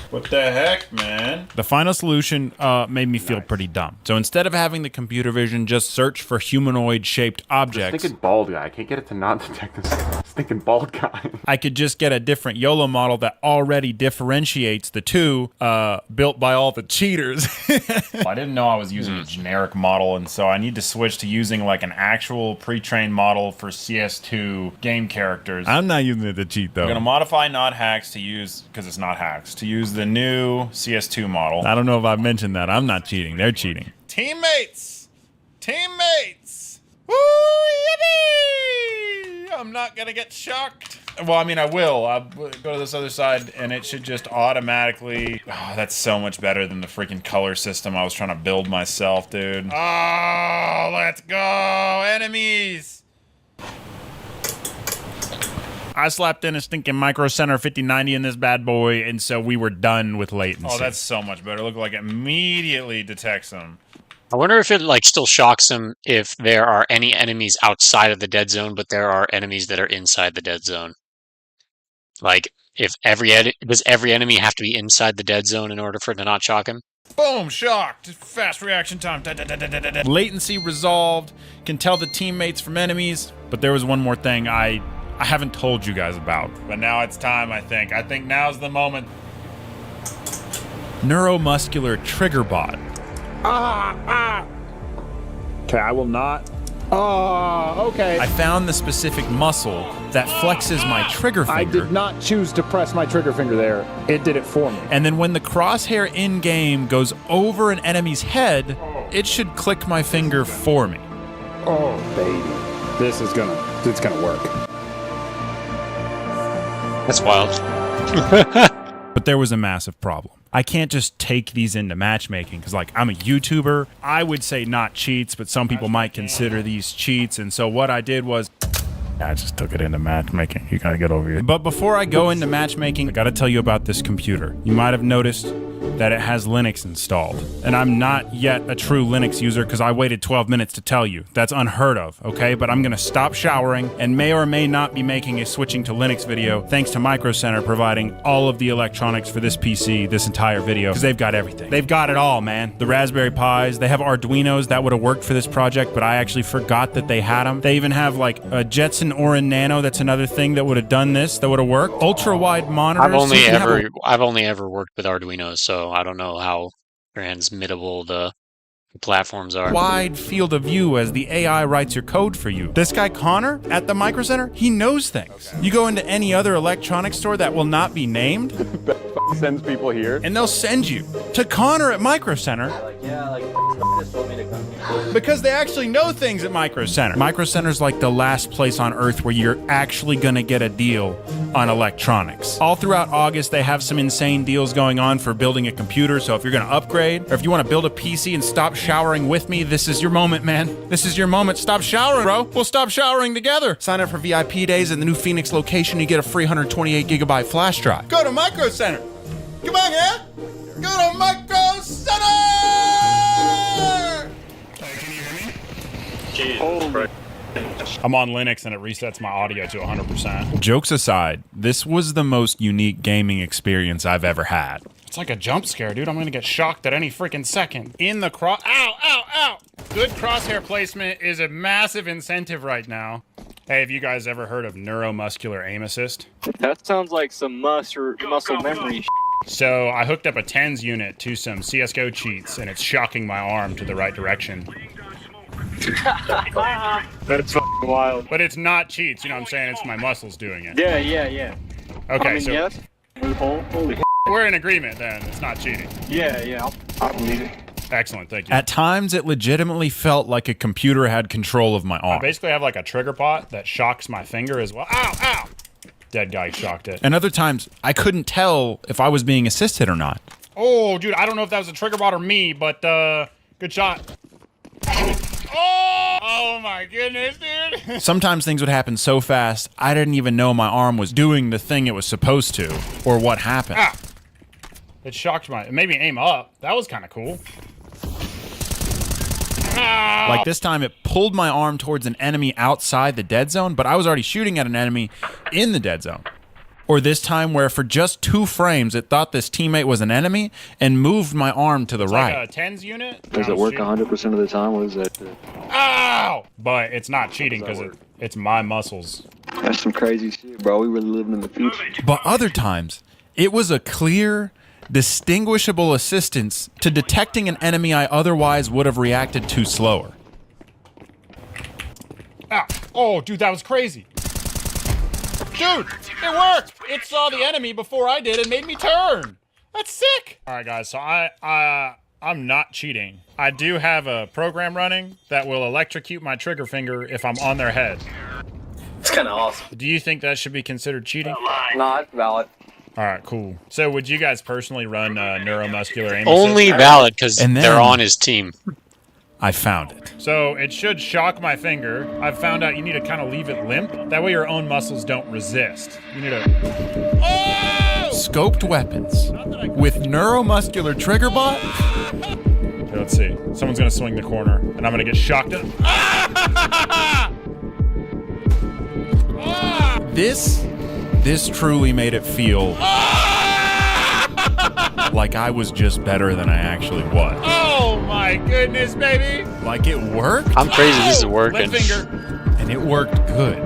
What the heck, man? The final solution made me feel pretty dumb. So instead of having the computer vision just search for humanoid-shaped objects... Thinking bald guy. I can't get it to not detect this thinking bald guy. I could just get a different YOLO model that already differentiates the two, built by all the cheaters. I didn't know I was using a generic model, and so I need to switch to using like an actual pre-trained model for CS2 game characters. I'm not using it to cheat, though. I'm going to modify not hacks to use, because it's not hacks, to use the new CS2 model. I don't know if I've mentioned that. I'm not cheating. They're cheating. Teammates! Teammates! Woo, yippee! I'm not gonna get shocked. Well, I mean, I will. I'll go to this other side, and it should just automatically... Oh, that's so much better than the freaking color system I was trying to build myself, dude. Oh, let's go! Enemies! I slapped in a stinking Micro Center 5090 in this bad boy, and so we were done with latency. Oh, that's so much better. Look like it immediately detects them. I wonder if it like still shocks them if there are any enemies outside of the dead zone, but there are enemies that are inside the dead zone. Like, if does every enemy have to be inside the dead zone in order for it to not shock him? Boom, shocked. Fast reaction time. Latency resolved. Can tell the teammates from enemies. But there was one more thing I haven't told you guys about. But now it's time, I think. I think now's the moment. Neuromuscular trigger bot. Okay, I will not. Oh, okay. I found the specific muscle that flexes my trigger finger. I did not choose to press my trigger finger there. It did it for me. And then when the crosshair in-game goes over an enemy's head, it should click my finger for me. Oh, baby. It's gonna work. That's wild. But there was a massive problem. I can't just take these into matchmaking because, like, I'm a YouTuber. I would say not cheats, but some people might consider these cheats. And so what I did was I just took it into matchmaking. You gotta get over here. But before I go into matchmaking, I gotta tell you about this computer. You might have noticed that it has Linux installed. And I'm not yet a true Linux user because I waited 12 minutes to tell you. That's unheard of, okay? But I'm gonna stop showering and may or may not be making a switching to Linux video thanks to Micro Center providing all of the electronics for this PC, this entire video, because they've got everything. They've got it all, man. The Raspberry Pis, they have Arduinos that would have worked for this project, but I actually forgot that they had them. They even have like a Jetson Orin Nano, that's another thing that would have done this, that would have worked. Ultra-wide monitors. I've only ever worked with Arduinos, so I don't know how transmittable the platforms are. Wide field of view as the AI writes your code for you. This guy Connor at the Micro Center, he knows things. Okay. You go into any other electronics store that will not be named, sends people here, and they'll send you to Connor at Micro Center Yeah, like, just told me to come. Because they actually know things at Micro Center. Micro Center's like the last place on earth where you're actually gonna get a deal on electronics. All throughout August, they have some insane deals going on for building a computer, so if you're gonna upgrade, or if you wanna build a PC and stop showering with me, this is your moment, man. This is your moment. Stop showering, bro. We'll stop showering together. Sign up for VIP days at the new Phoenix location, you get a free 128 gigabyte flash drive. Go to Micro Center. Come on, yeah? Go to Micro Center! Can you hear me? Jesus. I'm on Linux and it resets my audio to 100%. Jokes aside, this was the most unique gaming experience I've ever had. It's like a jump scare, dude. I'm gonna get shocked at any freaking second. In the Ow, ow, ow! Good crosshair placement is a massive incentive right now. Hey, have you guys ever heard of neuromuscular aim assist? That sounds like some muscle memory. So I hooked up a TENS unit to some CSGO cheats and it's shocking my arm to the right direction. That's fucking wild. But it's not cheats, you know what I'm saying? It's my muscles doing it. Yeah. Okay, I mean, so yes. Holy we're in agreement then. It's not cheating. Yeah, I'll believe it. Excellent, thank you. At times, it legitimately felt like a computer had control of my arm. I basically have like a trigger pot that shocks my finger as well. Ow, ow! Dead guy shocked it. And other times, I couldn't tell if I was being assisted or not. Oh, dude, I don't know if that was a trigger bot or me, but good shot. Oh my goodness, dude. Sometimes things would happen so fast, I didn't even know my arm was doing the thing it was supposed to, or what happened. Ah. It shocked it made me aim up. That was kind of cool. Ah. Like this time, it pulled my arm towards an enemy outside the dead zone, but I was already shooting at an enemy in the dead zone. Or this time where for just 2 frames, it thought this teammate was an enemy and moved my arm to the right. Like a TENS unit? Does it work 100% of the time? What is that? Ow! But it's not cheating because it's my muscles. That's some crazy shit, bro. We really living in the future. But other times, it was a clear, distinguishable assistance to detecting an enemy I otherwise would have reacted to slower. Ow. Oh, dude, that was crazy. Dude, it worked! It saw the enemy before I did and made me turn. That's sick! Alright guys, so I'm not cheating. I do have a program running that will electrocute my trigger finger if I'm on their head. It's kind of awesome. Do you think that should be considered cheating? No, it's valid. Alright, cool. So would you guys personally run neuromuscular aim assist? Only valid because they're on his team. I found it. So it should shock my finger. I've found out you need to kind of leave it limp. That way your own muscles don't resist. You need to... Oh! Scoped weapons with neuromuscular trigger bot? Okay, let's see. Someone's gonna swing the corner and I'm gonna get shocked at... This truly made it feel like I was just better than I actually was. Oh my goodness, baby! Like it worked? I'm crazy, this is working. Left finger. And it worked good.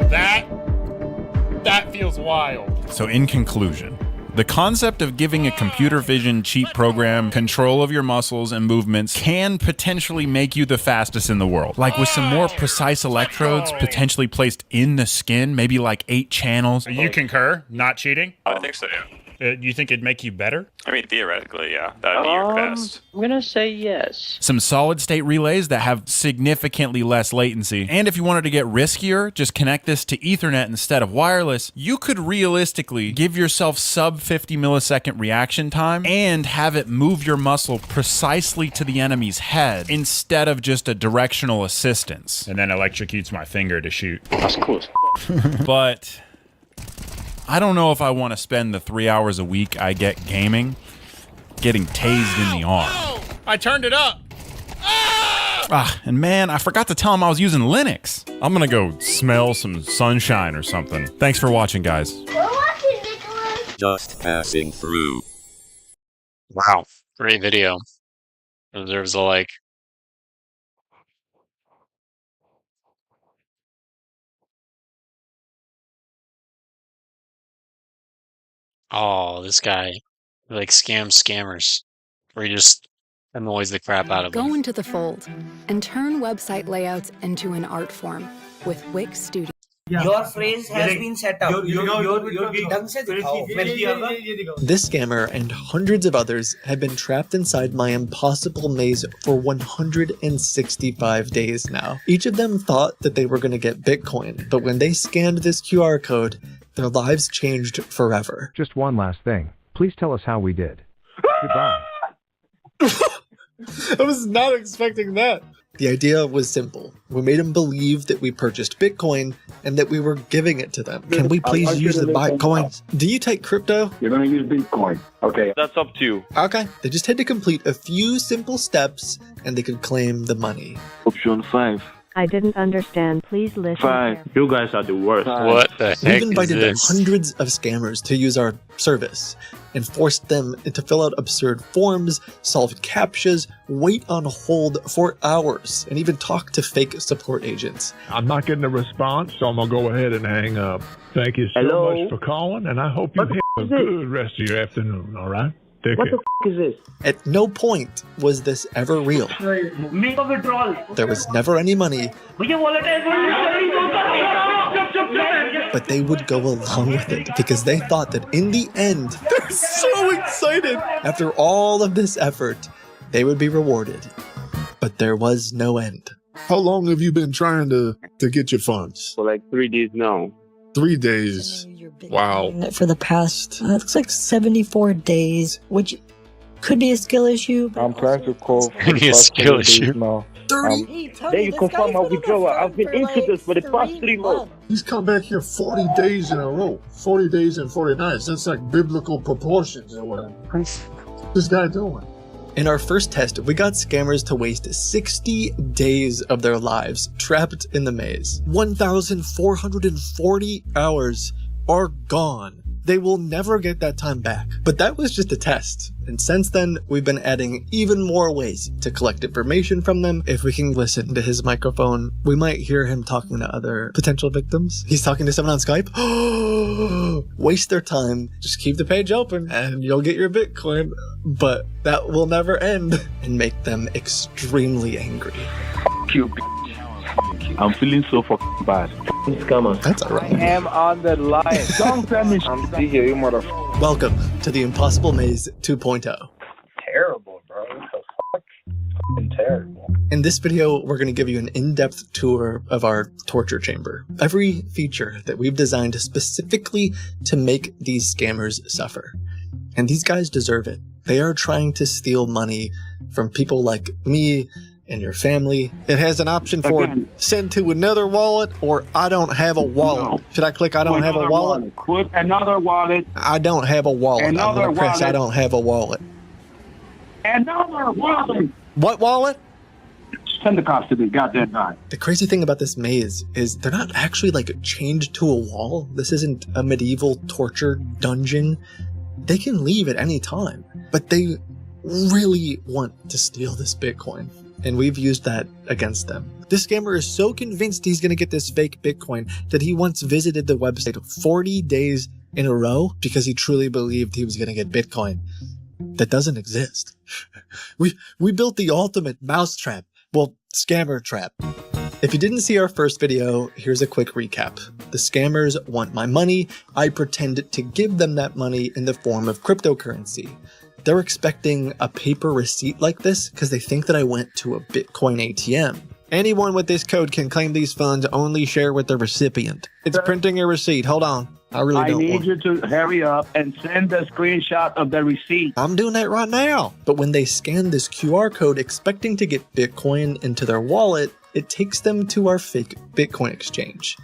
That feels wild. So in conclusion, the concept of giving a computer vision cheat program control of your muscles and movements can potentially make you the fastest in the world. Like with some more precise electrodes potentially placed in the skin, maybe like 8 channels. You concur? Not cheating? I think so, yeah. You think it'd make you better? I mean, theoretically, yeah. That'd be your best. I'm gonna say yes. Some solid state relays that have significantly less latency. And if you wanted to get riskier, just connect this to Ethernet instead of wireless, you could realistically give yourself sub 50 millisecond reaction time and have it move your muscle precisely to the enemy's head instead of just a directional assistance. And then electrocutes my finger to shoot. That's cool. But I don't know if I want to spend the 3 hours a week I get gaming getting tased in the arm. I turned it up. And man, I forgot to tell him I was using Linux. I'm gonna go smell some sunshine or something. Thanks for watching, guys. Just passing through. Wow, great video. Deserves a like. Oh, this guy like scammers where he just annoys the crap out of them. Go into the fold and turn website layouts into an art form with Wix Studio. Your phrase has been set up. This scammer and hundreds of others have been trapped inside my impossible maze for 165 days now. Each of them thought that they were going to get Bitcoin, but when they scanned this QR code, their lives changed forever. Just one last thing. Please tell us how we did. Goodbye. I was not expecting that. The idea was simple. We made them believe that we purchased Bitcoin and that we were giving it to them. Can we please use the Bitcoins? Do you take crypto? You're going to use Bitcoin. Okay. That's up to you. Okay. They just had to complete a few simple steps and they could claim the money. Option 5. I didn't understand. Please listen. 5. You guys are the worst. What the heck We've invited is this? hundreds of scammers to use our service and forced them to fill out absurd forms, solve CAPTCHAs, wait on hold for hours, and even talk to fake support agents. I'm not getting a response, so I'm going to go ahead and hang up. Thank you so much for calling, and I hope you have a good rest of your afternoon, all right? Take care. Is this? At no point was this ever real. Make a withdrawal. There was never any money, but they would go along with it because they thought that in the end, they're so excited. After all of this effort, they would be rewarded. But there was no end. How long have you been trying to get your funds? For like 3 days now. 3 days. Wow. For the past, it looks like 74 days, which could be a skill issue. I'm practical. Could be a skill issue. Now. There you confirm my withdrawal. I've been into this for the past 3 months. He's come back here 40 days in a row. 40 days and 40 nights. That's like biblical proportions or whatever. What's this guy doing? In our first test, we got scammers to waste 60 days of their lives trapped in the maze. 1,440 hours are gone. They will never get that time back. But that was just a test. And since then, we've been adding even more ways to collect information from them. If we can listen to his microphone, we might hear him talking to other potential victims. He's talking to someone on Skype. Waste their time. Just keep the page open and you'll get your Bitcoin. But that will never end and make them extremely angry. F you, bitch. I'm feeling so fucking bad. Scammer. That's alright. I am on the line. Don't tell me I'm still here, you motherfucker. Welcome to the Impossible Maze 2.0. Terrible, bro. What the fuck? Fucking terrible. In this video, we're going to give you an in-depth tour of our torture chamber. Every feature that we've designed specifically to make these scammers suffer. And these guys deserve it. They are trying to steal money from people like me and your family. It has an option for send to another wallet or I don't have a wallet. No. Should I click I don't have a wallet? Click another wallet. I don't have a wallet. Another I'm going to press wallet. I don't have a wallet. Another wallet. What wallet? Send the cops to the goddamn guy. The crazy thing about this maze is they're not actually like chained to a wall. This isn't a medieval torture dungeon. They can leave at any time, but they really want to steal this Bitcoin. And we've used that against them. This scammer is so convinced he's going to get this fake Bitcoin that he once visited the website 40 days in a row because he truly believed he was going to get Bitcoin. That doesn't exist. We built the ultimate mousetrap. Well, scammer trap. If you didn't see our first video, here's a quick recap. The scammers want my money. I pretend to give them that money in the form of cryptocurrency. They're expecting a paper receipt like this because they think that I went to a Bitcoin ATM. Anyone with this code can claim these funds, only share with the recipient. It's printing a receipt. Hold on. I need you to hurry up and send the screenshot of the receipt. I'm doing that right now. But when they scan this QR code expecting to get Bitcoin into their wallet, it takes them to our fake Bitcoin exchange,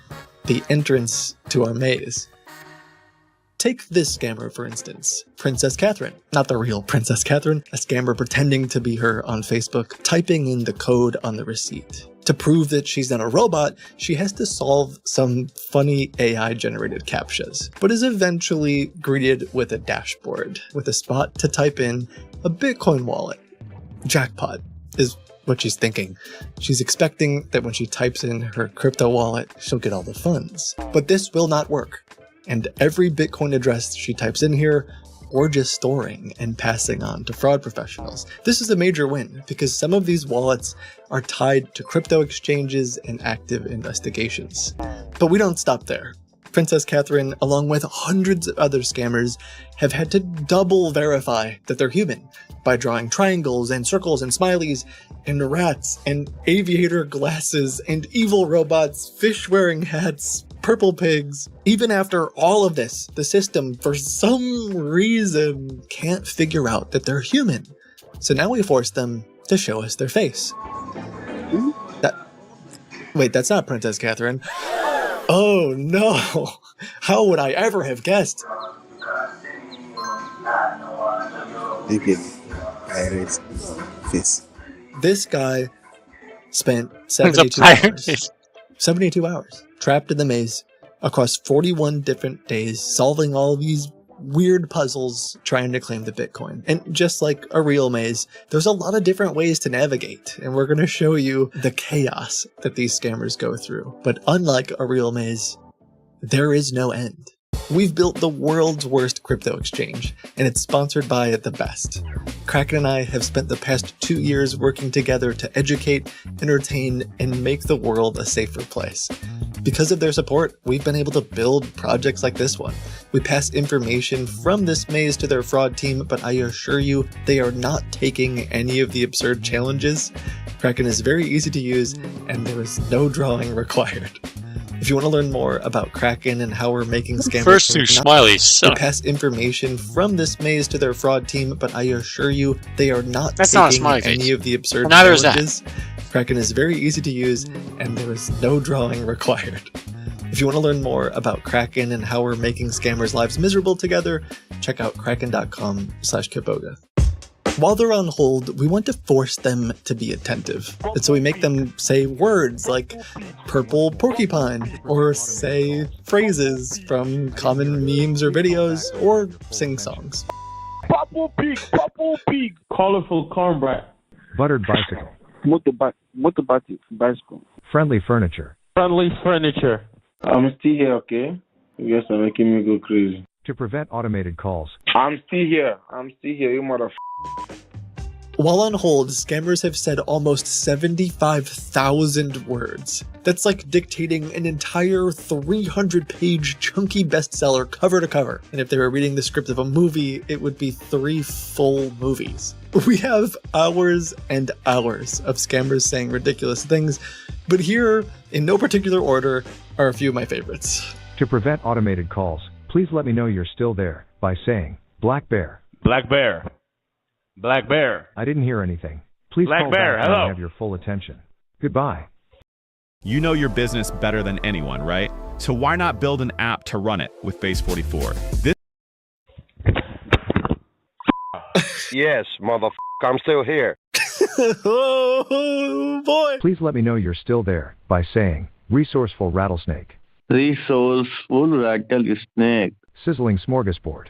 the entrance to our maze. Take this scammer, for instance, Princess Catherine. Not the real Princess Catherine, a scammer pretending to be her on Facebook, typing in the code on the receipt. To prove that she's not a robot, she has to solve some funny AI-generated CAPTCHAs, but is eventually greeted with a dashboard, with a spot to type in a Bitcoin wallet. Jackpot is what she's thinking. She's expecting that when she types in her crypto wallet, she'll get all the funds. But this will not work. And every Bitcoin address she types in here or just storing and passing on to fraud professionals. This is a major win because some of these wallets are tied to crypto exchanges and active investigations. But we don't stop there. Princess Catherine, along with hundreds of other scammers, have had to double verify that they're human by drawing triangles and circles and smileys and rats and aviator glasses and evil robots, fish-wearing hats, purple pigs. Even after all of this, the system, for some reason, can't figure out that they're human. So now we force them to show us their face. Wait, that's not Princess Catherine. Oh no! How would I ever have guessed? This guy spent 72 hours trapped in the maze across 41 different days, solving all these weird puzzles trying to claim the Bitcoin. And just like a real maze, there's a lot of different ways to navigate, and we're going to show you the chaos that these scammers go through. But unlike a real maze, there is no end. We've built the world's worst crypto exchange, and it's sponsored by The Best. Kraken and I have spent the past 2 years working together to educate, entertain, and make the world a safer place. Because of their support, we've been able to build projects like this one. We pass information from this maze to their fraud team, but I assure you, they are not taking any of the absurd challenges. Kraken is very easy to use, and there is no drawing required. If you want to learn more about Kraken and how we're making scammers, first two smileys suck. Pass information from this maze to their fraud team, but I assure you, they are not That's taking not any of the absurd Neither challenges. Kraken is very easy to use, and there is no drawing required. If you want to learn more about Kraken and how we're making scammers' lives miserable together, check out kraken.com/Kiboga. While they're on hold, we want to force them to be attentive. And so we make them say words like purple porcupine, or say phrases from common memes or videos, or sing songs. Purple pig, colorful cornbread. Buttered bicycle. Motorbike bicycle. Friendly furniture. Friendly furniture. I'm still here, okay? You guys are making me go crazy. To prevent automated calls. I'm still here, you motherfucker. While on hold, scammers have said almost 75,000 words. That's like dictating an entire 300-page chunky bestseller cover to cover. And if they were reading the script of a movie, it would be 3 full movies. We have hours and hours of scammers saying ridiculous things, but here, in no particular order, are a few of my favorites. To prevent automated calls, please let me know you're still there by saying, Black Bear. Black Bear. Black Bear. I didn't hear anything. Please Black call Bear, back when hello. I have your full attention. Goodbye. You know your business better than anyone, right? So why not build an app to run it with Base44? Yes, motherfucker, I'm still here. Oh, boy. Please let me know you're still there by saying, Resourceful Rattlesnake. Resourceful rattlesnake. Sizzling Smorgasbord.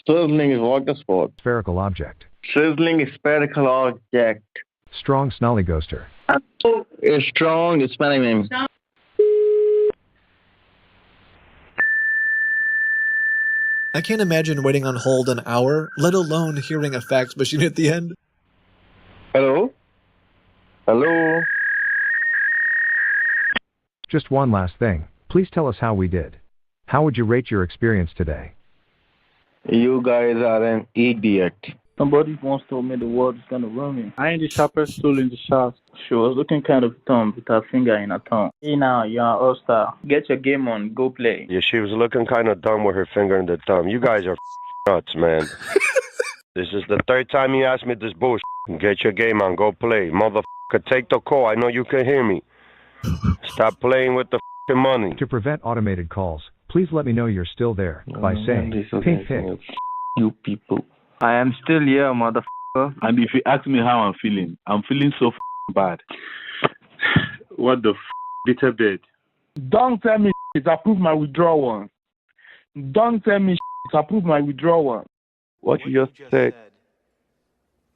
Sizzling is water sport. Spherical Object. Sizzling spherical object. Strong Snolly-Ghoster. It's strong, it's spelling name. I can't imagine waiting on hold an hour, let alone hearing a fax machine at the end. Hello? Hello? Just one last thing. Please tell us how we did. How would you rate your experience today? You guys are an idiot. Somebody once told me the world is gonna ruin me. I ain't the sharpest tool in the shaft. She was looking kind of dumb with her finger in her tongue. Hey now, you're an all-star. Get your game on, go play. Yeah, she was looking kind of dumb with her finger in the thumb. You guys are nuts, man. This is the third time you asked me this bullshit. Get your game on, go play. Motherfucker, take the call. I know you can hear me. Stop playing with the money. To prevent automated calls, please let me know you're still there by saying, Pink Pig. You people. I am still here, motherfucker. And if you ask me how I'm feeling so bad. What the bitter bed? Don't tell me approve my withdrawal. Don't tell me approve my withdrawal. What you just said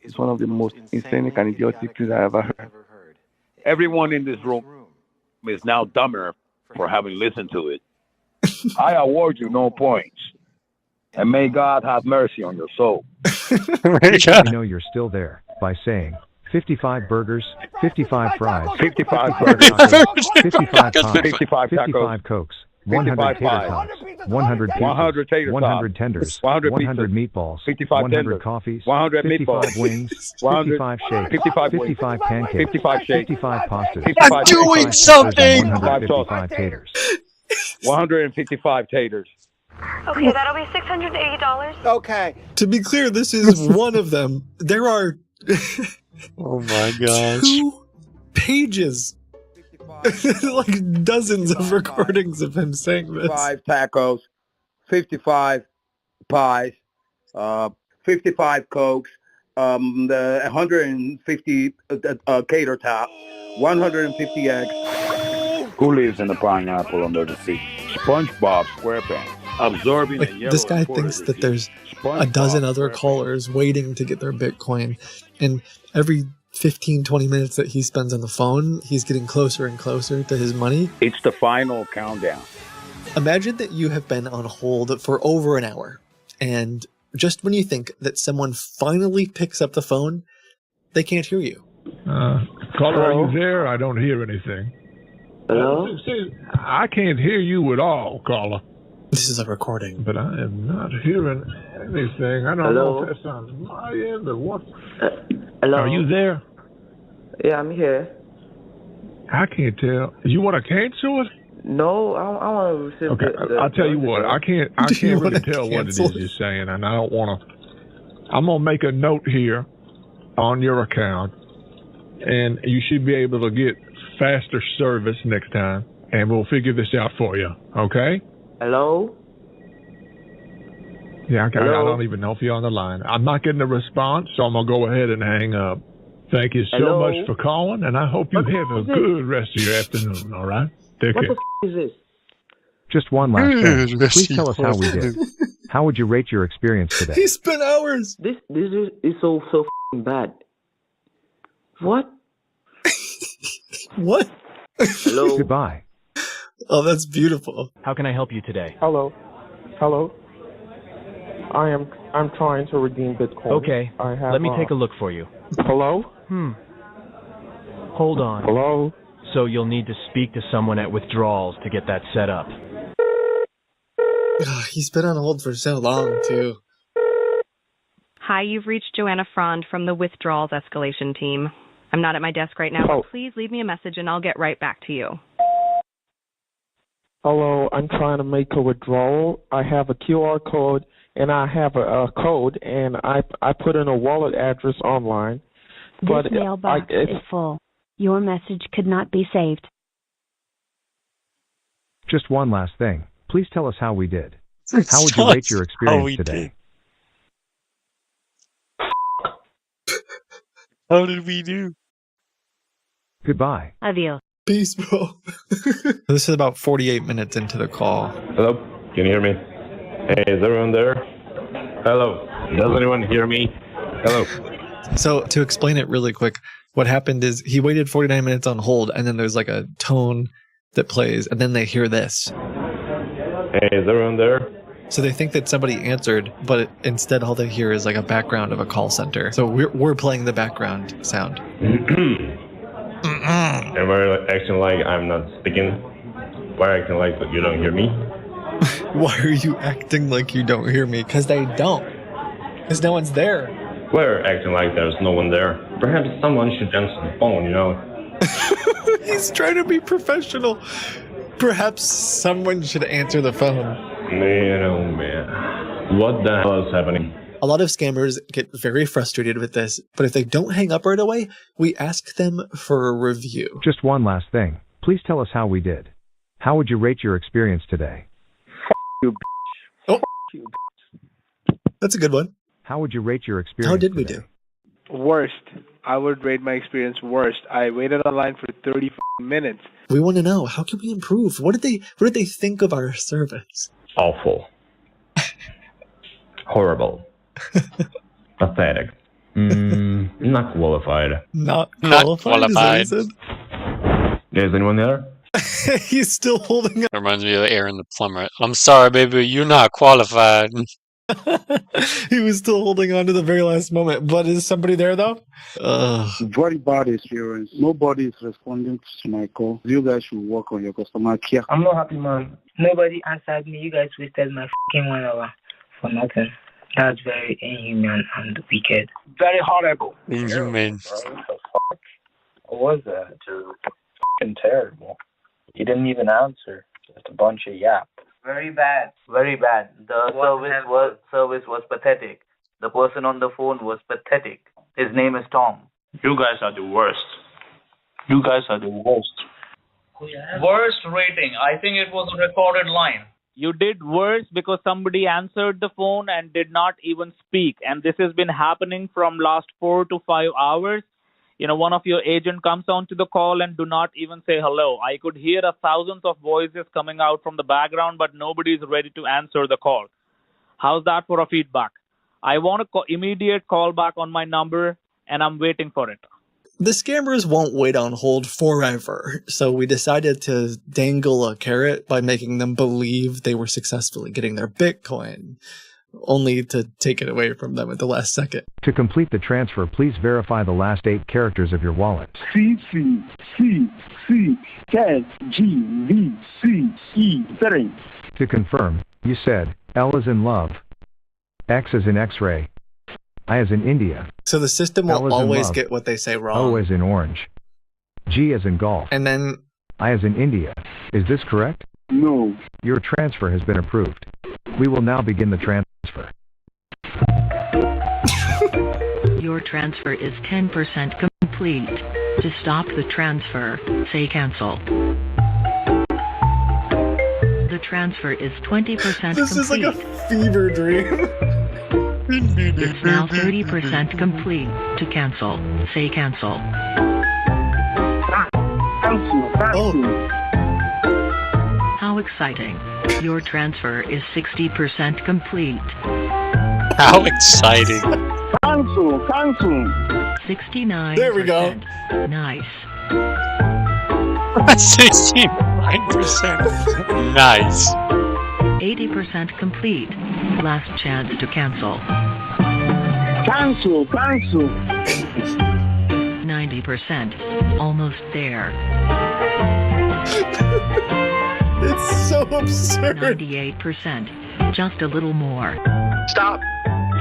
is one of the most insane and idiotic things I ever heard. Everyone in this room is now dumber for having listened to it. I award you no points. And may God have mercy on your soul. Please let me know you're still there by saying 55 burgers, 55 fries, 55 burgers, 55 pies, 55 tacos, 55 cokes, 100 55 tater pies, tots, 100 pizzas, 100 tater 100 tots, tenders, 100 100 pizzas, meatballs, 55 100 tenders, coffees, 100 55 meatballs, wings, 100 55 shakes, 55 wings, 55 pancakes, 55 shakes, 55 pastas, 55 doing 55 something! 155 taters. 155 taters. Okay, that'll be $680. Okay. To be clear, this is one of them. There are Oh my gosh. 2 pages. Like dozens of recordings of him saying this. 55 tacos, 55 pies, 55 cokes, the 150 cater top, 150 eggs. Who lives in the pineapple under the sea? SpongeBob SquarePants. Absorbing Like, a yellow this guy reporter thinks that disease. there's a dozen other callers waiting to get their Bitcoin. And every 15, 20 minutes that he spends on the phone, he's getting closer and closer to his money. It's the final countdown. Imagine that you have been on hold for over an hour. And just when you think that someone finally picks up the phone, they can't hear you. Caller, are you there? I don't hear anything. Hello? I can't hear you at all, caller. This is a recording. But I am not hearing anything. I don't know if that's on my end or what. Hello? Are you there? Yeah, I'm here. I can't tell. You want to cancel it? No, I want to receive Okay, I'll tell you what. I can't really tell what it is cancel you're saying, and I don't want to. I'm gonna make a note here on your account, and you should be able to get faster service next time, and we'll figure this out for you. Okay? Hello? Yeah, I Hello? don't even know if you're on the line. I'm not getting a response, so I'm gonna go ahead and hang up. Thank you so Hello? much for calling, and I hope you have a good rest of your afternoon. All right? Take What care. the is this? Just one last thing. Please tell us how we did. How would you rate your experience today? He spent hours. This is so bad. What? What? Hello? Goodbye. Oh, that's beautiful. How can I help you today? Hello. I'm trying to redeem Bitcoin. Okay. Let me take a look for you. Hello? Hold on. Hello? So you'll need to speak to someone at withdrawals to get that set up. He's been on hold for so long, too. Hi, you've reached Joanna Frond from the withdrawals escalation team. I'm not at my desk right now, but please leave me a message and I'll get right back to you. Hello, I'm trying to make a withdrawal. I have a QR code and I have a code and I put in a wallet address online. This mailbox is full. Your message could not be saved. Just one last thing. Please tell us how we did. How would you rate your experience today? How did we do? Goodbye. Adios. Peace, bro. This is about 48 minutes into the call. Hello? Can you hear me? Hey, is everyone there? Hello? Does anyone hear me? Hello? So, to explain it really quick, what happened is he waited 49 minutes on hold, and then there's like a tone that plays, and then they hear this. Hey, is everyone there? So they think that somebody answered, but instead all they hear is like a background of a call center. So we're playing the background sound. Am I acting like I'm not speaking? Why are you acting like you don't hear me? Why are you acting like you don't hear me? Because they don't. Because no one's there. We're acting like there's no one there. Perhaps someone should answer the phone, you know? He's trying to be professional. Perhaps someone should answer the phone. Man, oh man. What the hell is happening? A lot of scammers get very frustrated with this, but if they don't hang up right away, we ask them for a review. Just one last thing. Please tell us how we did. How would you rate your experience today? You oh, that's a good one. How would you rate your experience How did we today? do? Worst. I would rate my experience worst. I waited online for 30 minutes. We want to know, how can we improve? What did they think of our service? Awful. Horrible. Pathetic. Not qualified. Not qualified. Is anyone there? He's still holding up. Reminds me of Aaron the plumber. I'm sorry, baby, you're not qualified. He was still holding on to the very last moment. But is somebody there, though? Very bad experience. Nobody is responding to my call. You guys should work on your customer care. I'm not happy, man. Nobody answered me. You guys wasted my fucking 1 hour for nothing. That's very inhuman and wicked. Very horrible. Inhuman. What was that? Just fucking terrible. You didn't even answer. Just a bunch of yap. Very bad. Very bad. The service was pathetic. The person on the phone was pathetic. His name is Tom. You guys are the worst. You guys are the worst. Worst rating. I think it was a recorded line. You did worse because somebody answered the phone and did not even speak. And this has been happening from last 4 to 5 hours. You know, one of your agent comes onto the call and do not even say hello. I could hear thousands of voices coming out from the background, but nobody is ready to answer the call. How's that for a feedback? I want immediate call back on my number, and I'm waiting for it. The scammers won't wait on hold forever, so we decided to dangle a carrot by making them believe they were successfully getting their Bitcoin, only to take it away from them at the last second. To complete the transfer, please verify the last 8 characters of your wallet. CCCCKGVCE7. To confirm, you said L as in love, X as in X-ray, I as in India. So the system will always get what they say wrong. O as in orange, G as in golf, and then I as in India. Is this correct? No. Your transfer has been approved. We will now begin the transfer. Your transfer is 10% complete. To stop the transfer, say cancel. The transfer is 20% complete. This is like a fever dream. It's now 30% complete. To cancel, say cancel. How exciting. Your transfer is 60% complete. How exciting. Cancel. 69%. There we go. Nice. 69%. Nice. 80% complete. Last chance to cancel. Cancel. 90%. Almost there. It's so absurd. 98%. Just a little more. Stop.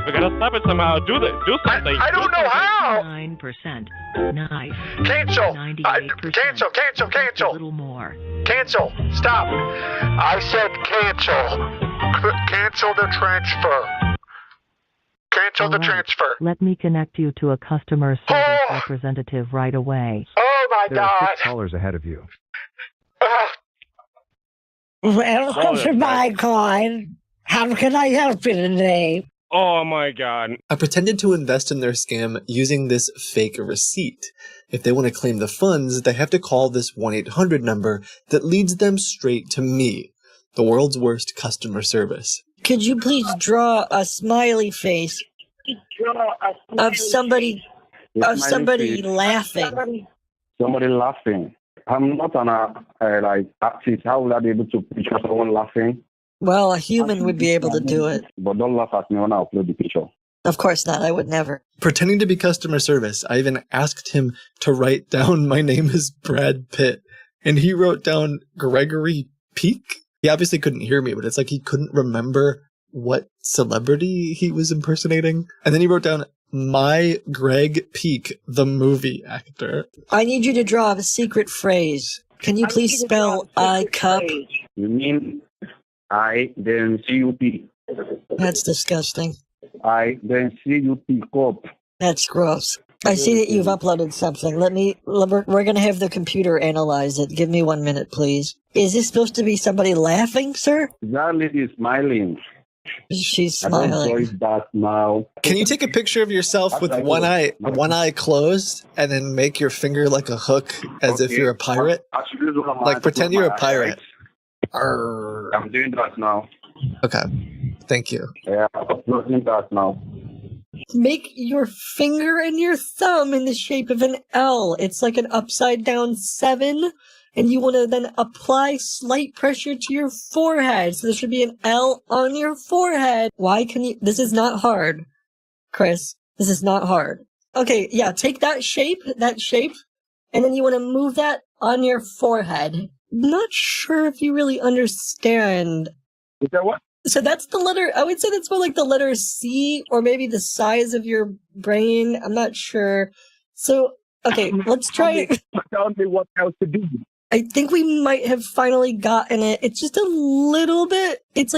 We gotta stop it somehow. Do something. I don't know how. 9%. Nice. Cancel. 98%. Cancel. Just a little more. Cancel. Stop. I said cancel. Cancel the transfer. Cancel the transfer. Let me connect you to a customer service representative right away. Oh my There are 6 callers ahead of you. Welcome to my coin. How can I help you today? Oh my god. I pretended to invest in their scam using this fake receipt. If they want to claim the funds, they have to call this 1-800 number that leads them straight to me, the world's worst customer service. Could you please draw a smiley face of somebody laughing? Somebody laughing. I'm not an artist. How would I be able to picture someone laughing? Well, a human would be able to do it. But don't laugh at me when I upload the picture. Of course not. I would never. Pretending to be customer service, I even asked him to write down my name is Brad Pitt, and he wrote down Gregory Peak. He obviously couldn't hear me, but it's like he couldn't remember what celebrity he was impersonating. And then he wrote down my Greg Peak, the movie actor. I need you to draw a secret phrase. Can you please spell I cup? You mean I then C-U-P. That's disgusting. I then C-U-P cup. That's gross. I see that you've uploaded something. We're going to have the computer analyze it. Give me 1 minute, please. Is this supposed to be somebody laughing, sir? That lady is smiling. She's smiling. I don't that now. Can you take a picture of yourself with one eye closed and then make your finger like a hook as if you're a pirate? Like pretend you're a pirate. I'm doing that now. Okay. Thank you. Yeah, I'm doing that now. Make your finger and your thumb in the shape of an L. It's like an upside down 7 and you want to then apply slight pressure to your forehead. So there should be an L on your forehead. Why can you? This is not hard, Chris. This is not hard. Okay, yeah, take that shape, and then you want to move that on your forehead. Not sure if you really understand. Is that what? So that's the letter, I would say that's more like the letter C, or maybe the size of your brain. I'm not sure. So, okay, let's try it. Tell me what else to do. I think we might have finally gotten it. It's just a little bit, it's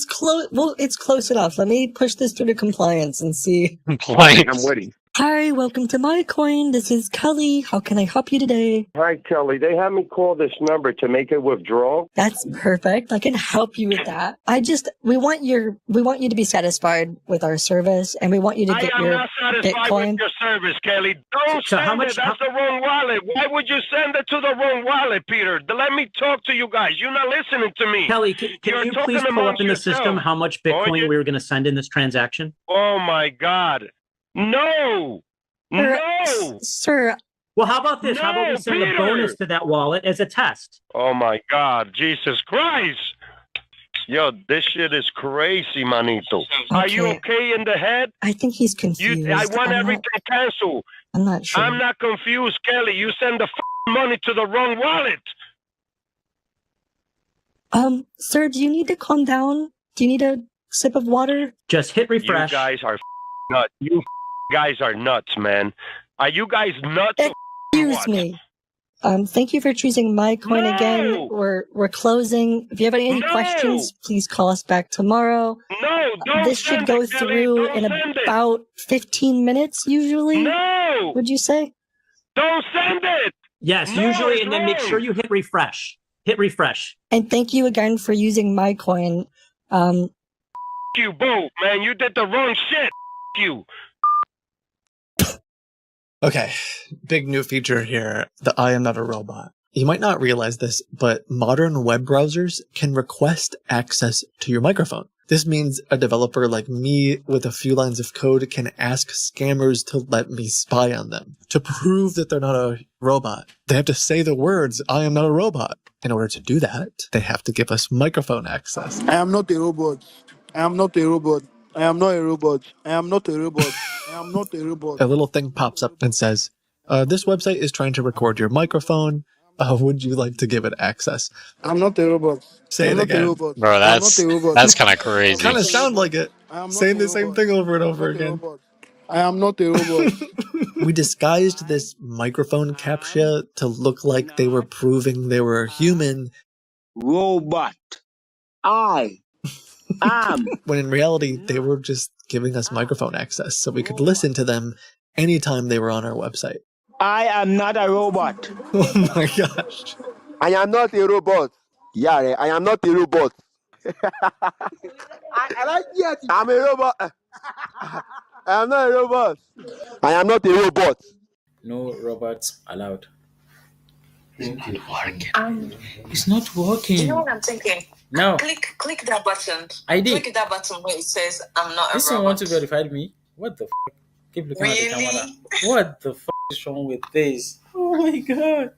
close, well, it's close enough. Let me push this through to compliance and see. Compliance. I'm waiting. Hi, welcome to MyCoin. This is Kelly. How can I help you today? Hi, Kelly. They had me call this number to make a withdrawal. That's perfect. I can help you with that. We want you to be satisfied with our service, and we want you to get your Bitcoin. I am not satisfied with your service, Kelly. Don't send it. That's the wrong wallet. Why would you send it to the wrong wallet, Peter? Let me talk to you guys. You're not listening to me. Kelly, can you please pull up in the system how much Bitcoin we were going to send in this transaction? Oh, my God. No! Sir. Well, how about this? How about we send a bonus to that wallet as a test? Oh, my God. Jesus Christ. Yo, this shit is crazy, manito. Are you okay in the head? I think he's confused. I want everything canceled. I'm not sure. I'm not confused, Kelly. You send the money to the wrong wallet. Sir, do you need to calm down? Do you need a sip of water? Just hit refresh. You guys are nuts. You guys are nuts, man. Are you guys nuts? Excuse me. Thank you for choosing MyCoin again. We're closing. If you have any questions, please call us back tomorrow. No, don't This should go through in about 15 minutes, usually. No! Would you say? Don't send it! Yes, No, usually, it's and then make wrong. sure you hit refresh. Hit refresh. And thank you again for using MyCoin. You both, man. You did the wrong shit. You. Okay, big new feature here, the I am not a robot. You might not realize this, but modern web browsers can request access to your microphone. This means a developer like me with a few lines of code can ask scammers to let me spy on them. To prove that they're not a robot, they have to say the words, I am not a robot. In order to do that, they have to give us microphone access. I am not a robot. I am not a robot. I am not a robot. I am not a robot. I am not a robot. A little thing pops up and says, this website is trying to record your microphone. Would you like to give it access? I'm not a robot. Say it again. Bro, that's kind of crazy. Kind of sound like it. Saying the same thing over and over again. I am not a robot. We disguised this microphone captcha to look like they were proving they were human. Robot. I am. When in reality, they were just giving us microphone access so we could listen to them anytime they were on our website. I am not a robot. Oh my gosh. I am not a robot. Yeah, I am not a robot. I'm a robot. I am not a robot. I am not a robot. No robots allowed. It's not working. You know what I'm thinking? No. Click that button. I did. Click that button where it says I'm not a This robot. one want to verify me? What the f? Keep looking at the camera. What the f is wrong with this? Oh my god.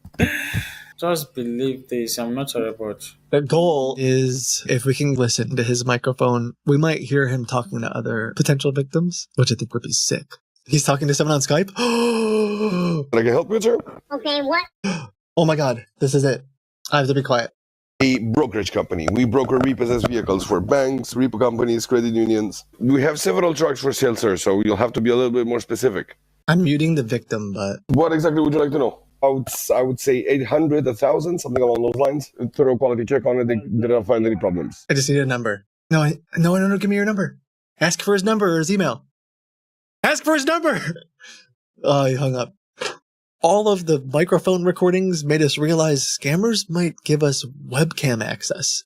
Just believe this. I'm not a robot. The goal is if we can listen to his microphone, we might hear him talking to other potential victims, which I think would be sick. He's talking to someone on Skype. Can I help you, sir? Okay, what? Oh my god, this is it. I have to be quiet. A brokerage company. We broker repossessed vehicles for banks, repo companies, credit unions. We have several trucks for sale, sir, so you'll have to be a little bit more specific. I'm muting the victim, but... What exactly would you like to know? I would say 800, 1,000, something along those lines. Thorough quality check on it. They didn't find any problems. I just need a number. No, give me your number. Ask for his number or his email. Ask for his number! Oh, he hung up. All of the microphone recordings made us realize scammers might give us webcam access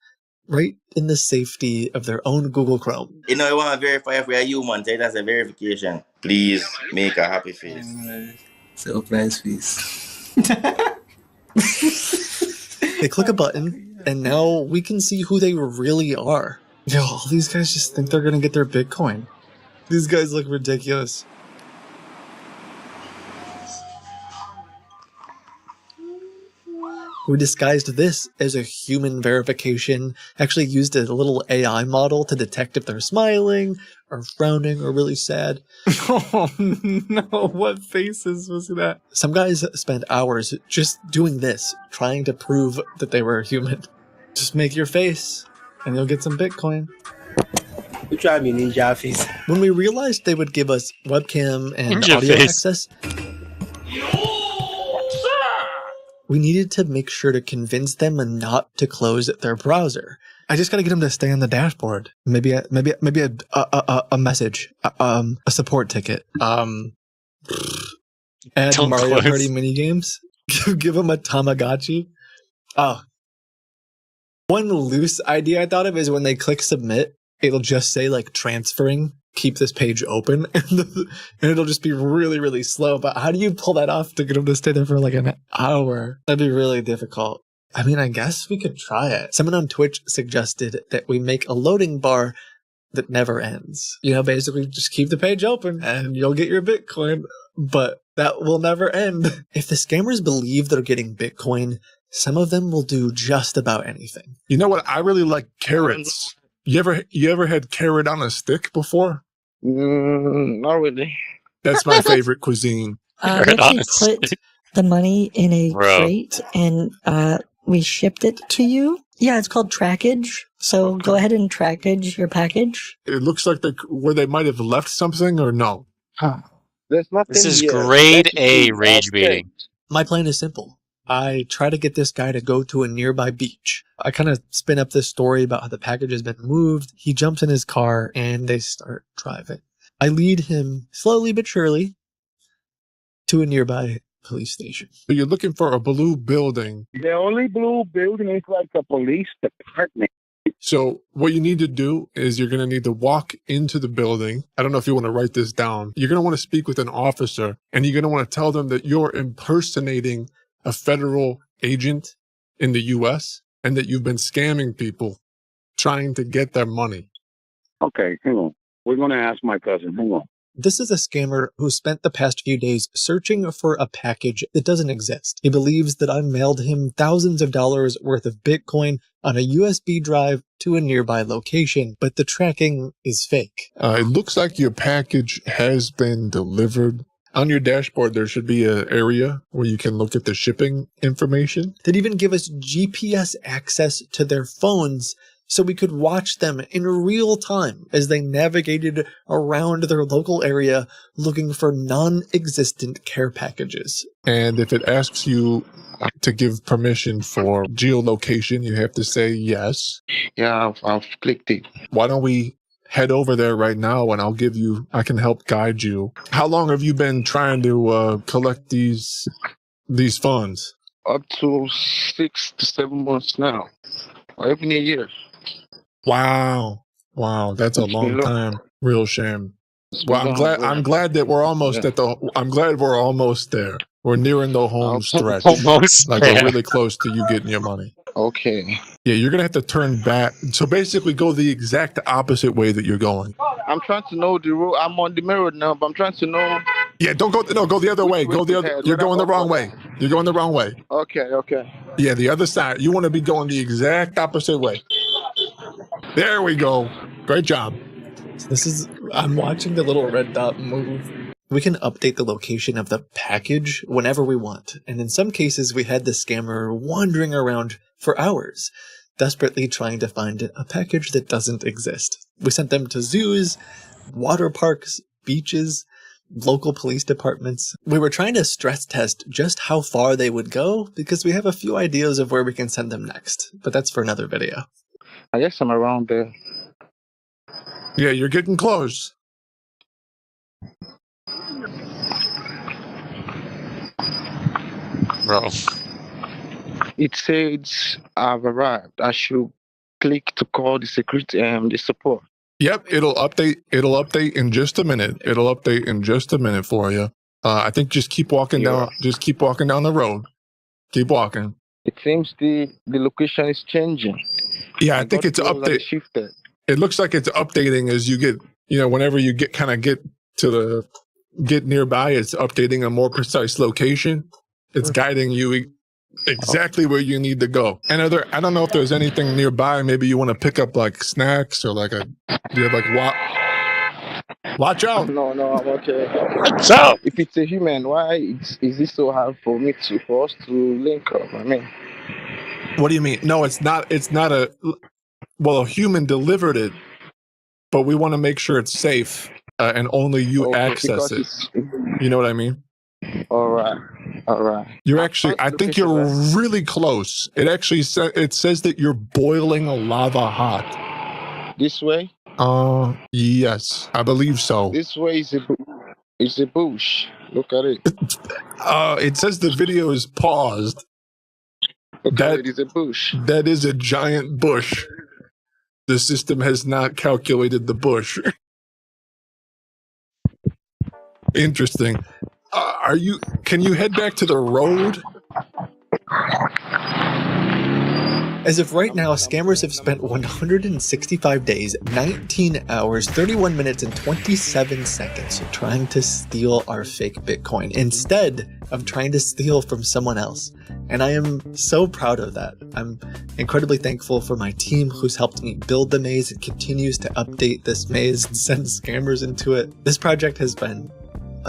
right in the safety of their own Google Chrome. You know, you want to verify if we are human, so that's a verification. Please make a happy face. Surprise face. They click a button, and now we can see who they really are. Yo, all these guys just think they're gonna get their Bitcoin. These guys look ridiculous. who disguised this as a human verification, actually used a little AI model to detect if they're smiling or frowning or really sad. Oh no, what faces was that? Some guys spent hours just doing this, trying to prove that they were human. Just make your face and you'll get some Bitcoin. You try me, ninja face. When we realized they would give us webcam and Ninja audio face. access, we needed to make sure to convince them not to close their browser. I just gotta get them to stay on the dashboard. Maybe a message, a support ticket. Add Don't Mario close. Party minigames. Give them a Tamagotchi. Oh. One loose idea I thought of is when they click submit, it'll just say like transferring, keep this page open, and it'll just be really, really slow. But how do you pull that off to get them to stay there for like an hour? That'd be really difficult. I mean, I guess we could try it. Someone on Twitch suggested that we make a loading bar that never ends. You know, basically just keep the page open and you'll get your Bitcoin, but that will never end. If the scammers believe they're getting Bitcoin, some of them will do just about anything. You know what? I really like carrots. You ever had carrot on a stick before? Not really. That's my favorite cuisine. We actually put the money in a crate and we shipped it to you. Yeah, it's called trackage. So go ahead and trackage your package. It looks like where they might have left something, or no? There's nothing. This is here. grade That's A the rage baiting. My plan is simple. I try to get this guy to go to a nearby beach. I kind of spin up this story about how the package has been moved. He jumps in his car and they start driving. I lead him slowly but surely to a nearby police station. So you're looking for a blue building. The only blue building is like a police department. So what you need to do is you're going to need to walk into the building. I don't know if you want to write this down. You're going to want to speak with an officer, and you're going to want to tell them that you're impersonating a federal agent in the U.S. and that you've been scamming people trying to get their money. Okay, hang on. We're going to ask my cousin. Hang on. This is a scammer who spent the past few days searching for a package that doesn't exist. He believes that I mailed him thousands of dollars worth of Bitcoin on a USB drive to a nearby location, but the tracking is fake. It looks like your package has been delivered. On your dashboard, there should be an area where you can look at the shipping information. They'd even give us GPS access to their phones so we could watch them in real time as they navigated around their local area looking for non-existent care packages. And if it asks you to give permission for geolocation, you have to say yes. Yeah, I've clicked it. Why don't we head over there right now and I can help guide you. How long have you been trying to collect these funds? Up to 6 to 7 months now, or even a year. Wow, that's a long time. Real shame. Well, I'm glad that we're almost I'm glad we're almost there. We're nearing the home stretch. Almost. Like we're really close to you getting your money. Okay. Yeah, you're going to have to turn back. So basically go the exact opposite way that you're going. I'm trying to know the road. I'm on the main road now, but I'm trying to know. Yeah, go the other way. You're going the wrong way. You're going the wrong way. Okay. Yeah, the other side. You want to be going the exact opposite way. There we go. Great job. I'm watching the little red dot move. We can update the location of the package whenever we want, and in some cases we had the scammer wandering around for hours, desperately trying to find a package that doesn't exist. We sent them to zoos, water parks, beaches, local police departments. We were trying to stress test just how far they would go, because we have a few ideas of where we can send them next, but that's for another video. I guess I'm around there. Yeah, you're getting close. Bro. It says I've arrived. I should click to call the security the support. Yep, it'll update in just a minute. It'll update in just a minute for you. I think just keep walking down the road. Keep walking. It seems the location is changing. Yeah, I think it's updated. Shifted. It looks like it's updating as you get, whenever you get nearby, it's updating a more precise location. It's guiding you exactly where you need to go. And I don't know if there's anything nearby. Maybe you want to pick up like snacks or like do you have like watch out. No, I'm okay. Watch out. If it's a human, why is it so hard for us to link up? I mean, what do you mean? No, it's not a human delivered it, but we want to make sure it's safe and only you access it. You know what I mean? All right. You're actually, I think you're really close. It actually says that you're boiling a lava hot. This way? Yes, I believe so. This way is a bush. Look at it. It says the video is paused. That is a bush. That is a giant bush. The system has not calculated the bush. Interesting. Can you head back to the road? As of right now, scammers have spent 165 days, 19 hours, 31 minutes, and 27 seconds trying to steal our fake Bitcoin instead of trying to steal from someone else. And I am so proud of that. I'm incredibly thankful for my team who's helped me build the maze and continues to update this maze and send scammers into it. This project has been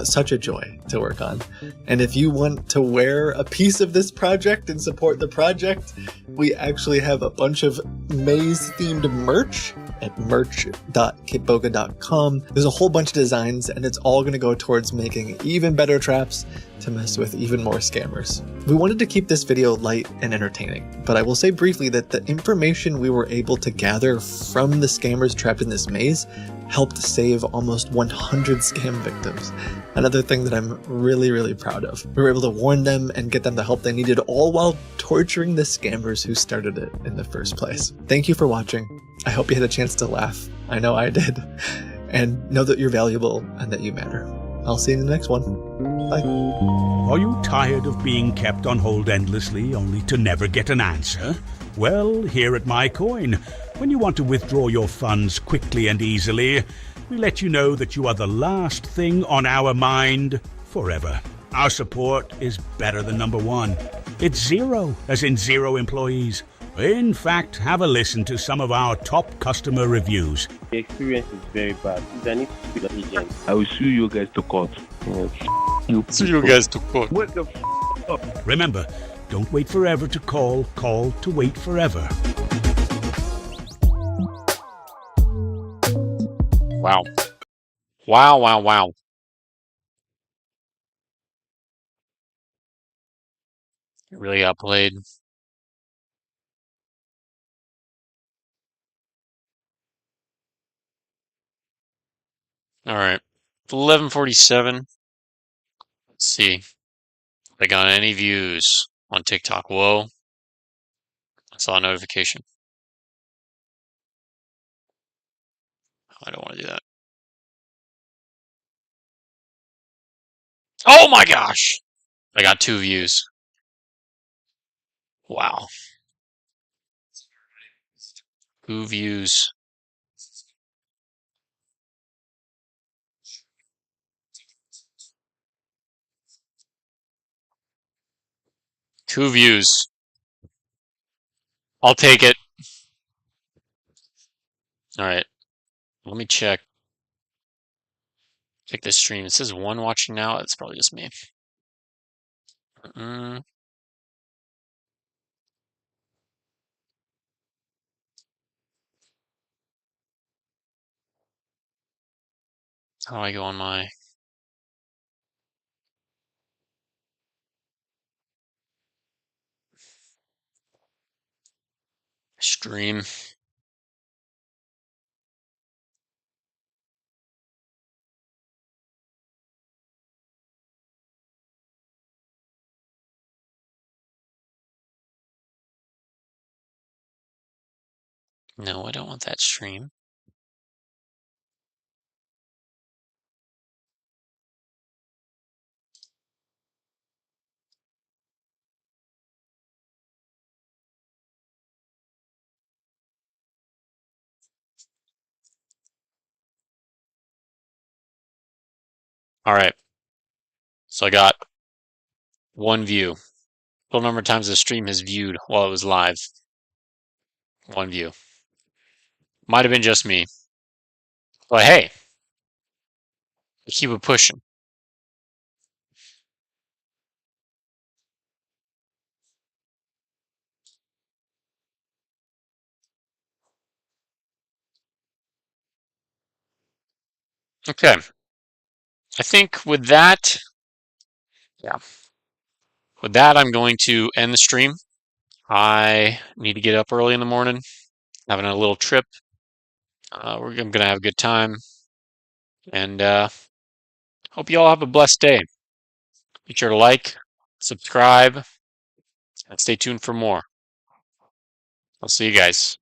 such a joy to work on. And if you want to wear a piece of this project and support the project, we actually have a bunch of maze-themed merch at merch.kitboga.com. There's a whole bunch of designs, and it's all going to go towards making even better traps to mess with even more scammers. We wanted to keep this video light and entertaining, but I will say briefly that the information we were able to gather from the scammers trapped in this maze helped save almost 100 scam victims. Another thing that I'm really, really proud of. We were able to warn them and get them the help they needed, all while torturing the scammers who started it in the first place. Thank you for watching. I hope you had a chance to laugh. I know I did. And know that you're valuable and that you matter. I'll see you in the next one. Bye. Are you tired of being kept on hold endlessly only to never get an answer? Well, here at MyCoin, when you want to withdraw your funds quickly and easily, we let you know that you are the last thing on our mind forever. Our support is better than number one. It's zero, as in 0 employees. In fact, have a listen to some of our top customer reviews. The experience is very bad. I need to be the agent. I will sue you guys to court. Sue you guys to court. What the up? Remember, don't wait forever to call to wait forever. Wow. Wow. It really got played. All right. 11:47. Let's see. If I got any views on TikTok. Whoa. I saw a notification. I don't want to do that. Oh my gosh! I got 2 views. Wow. 2 views. Two views. I'll take it. All right. Let me check. Check this stream. It says 1 watching now. It's probably just me. How do I go on my stream? No, I don't want that stream. All right. So I got 1 view. Total number of times the stream has viewed while it was live. 1 view. Might have been just me. But hey, keep it pushing. Okay. I think with that, with that, I'm going to end the stream. I need to get up early in the morning, having a little trip. I'm going to have a good time. And hope you all have a blessed day. Be sure to like, subscribe, and stay tuned for more. I'll see you guys.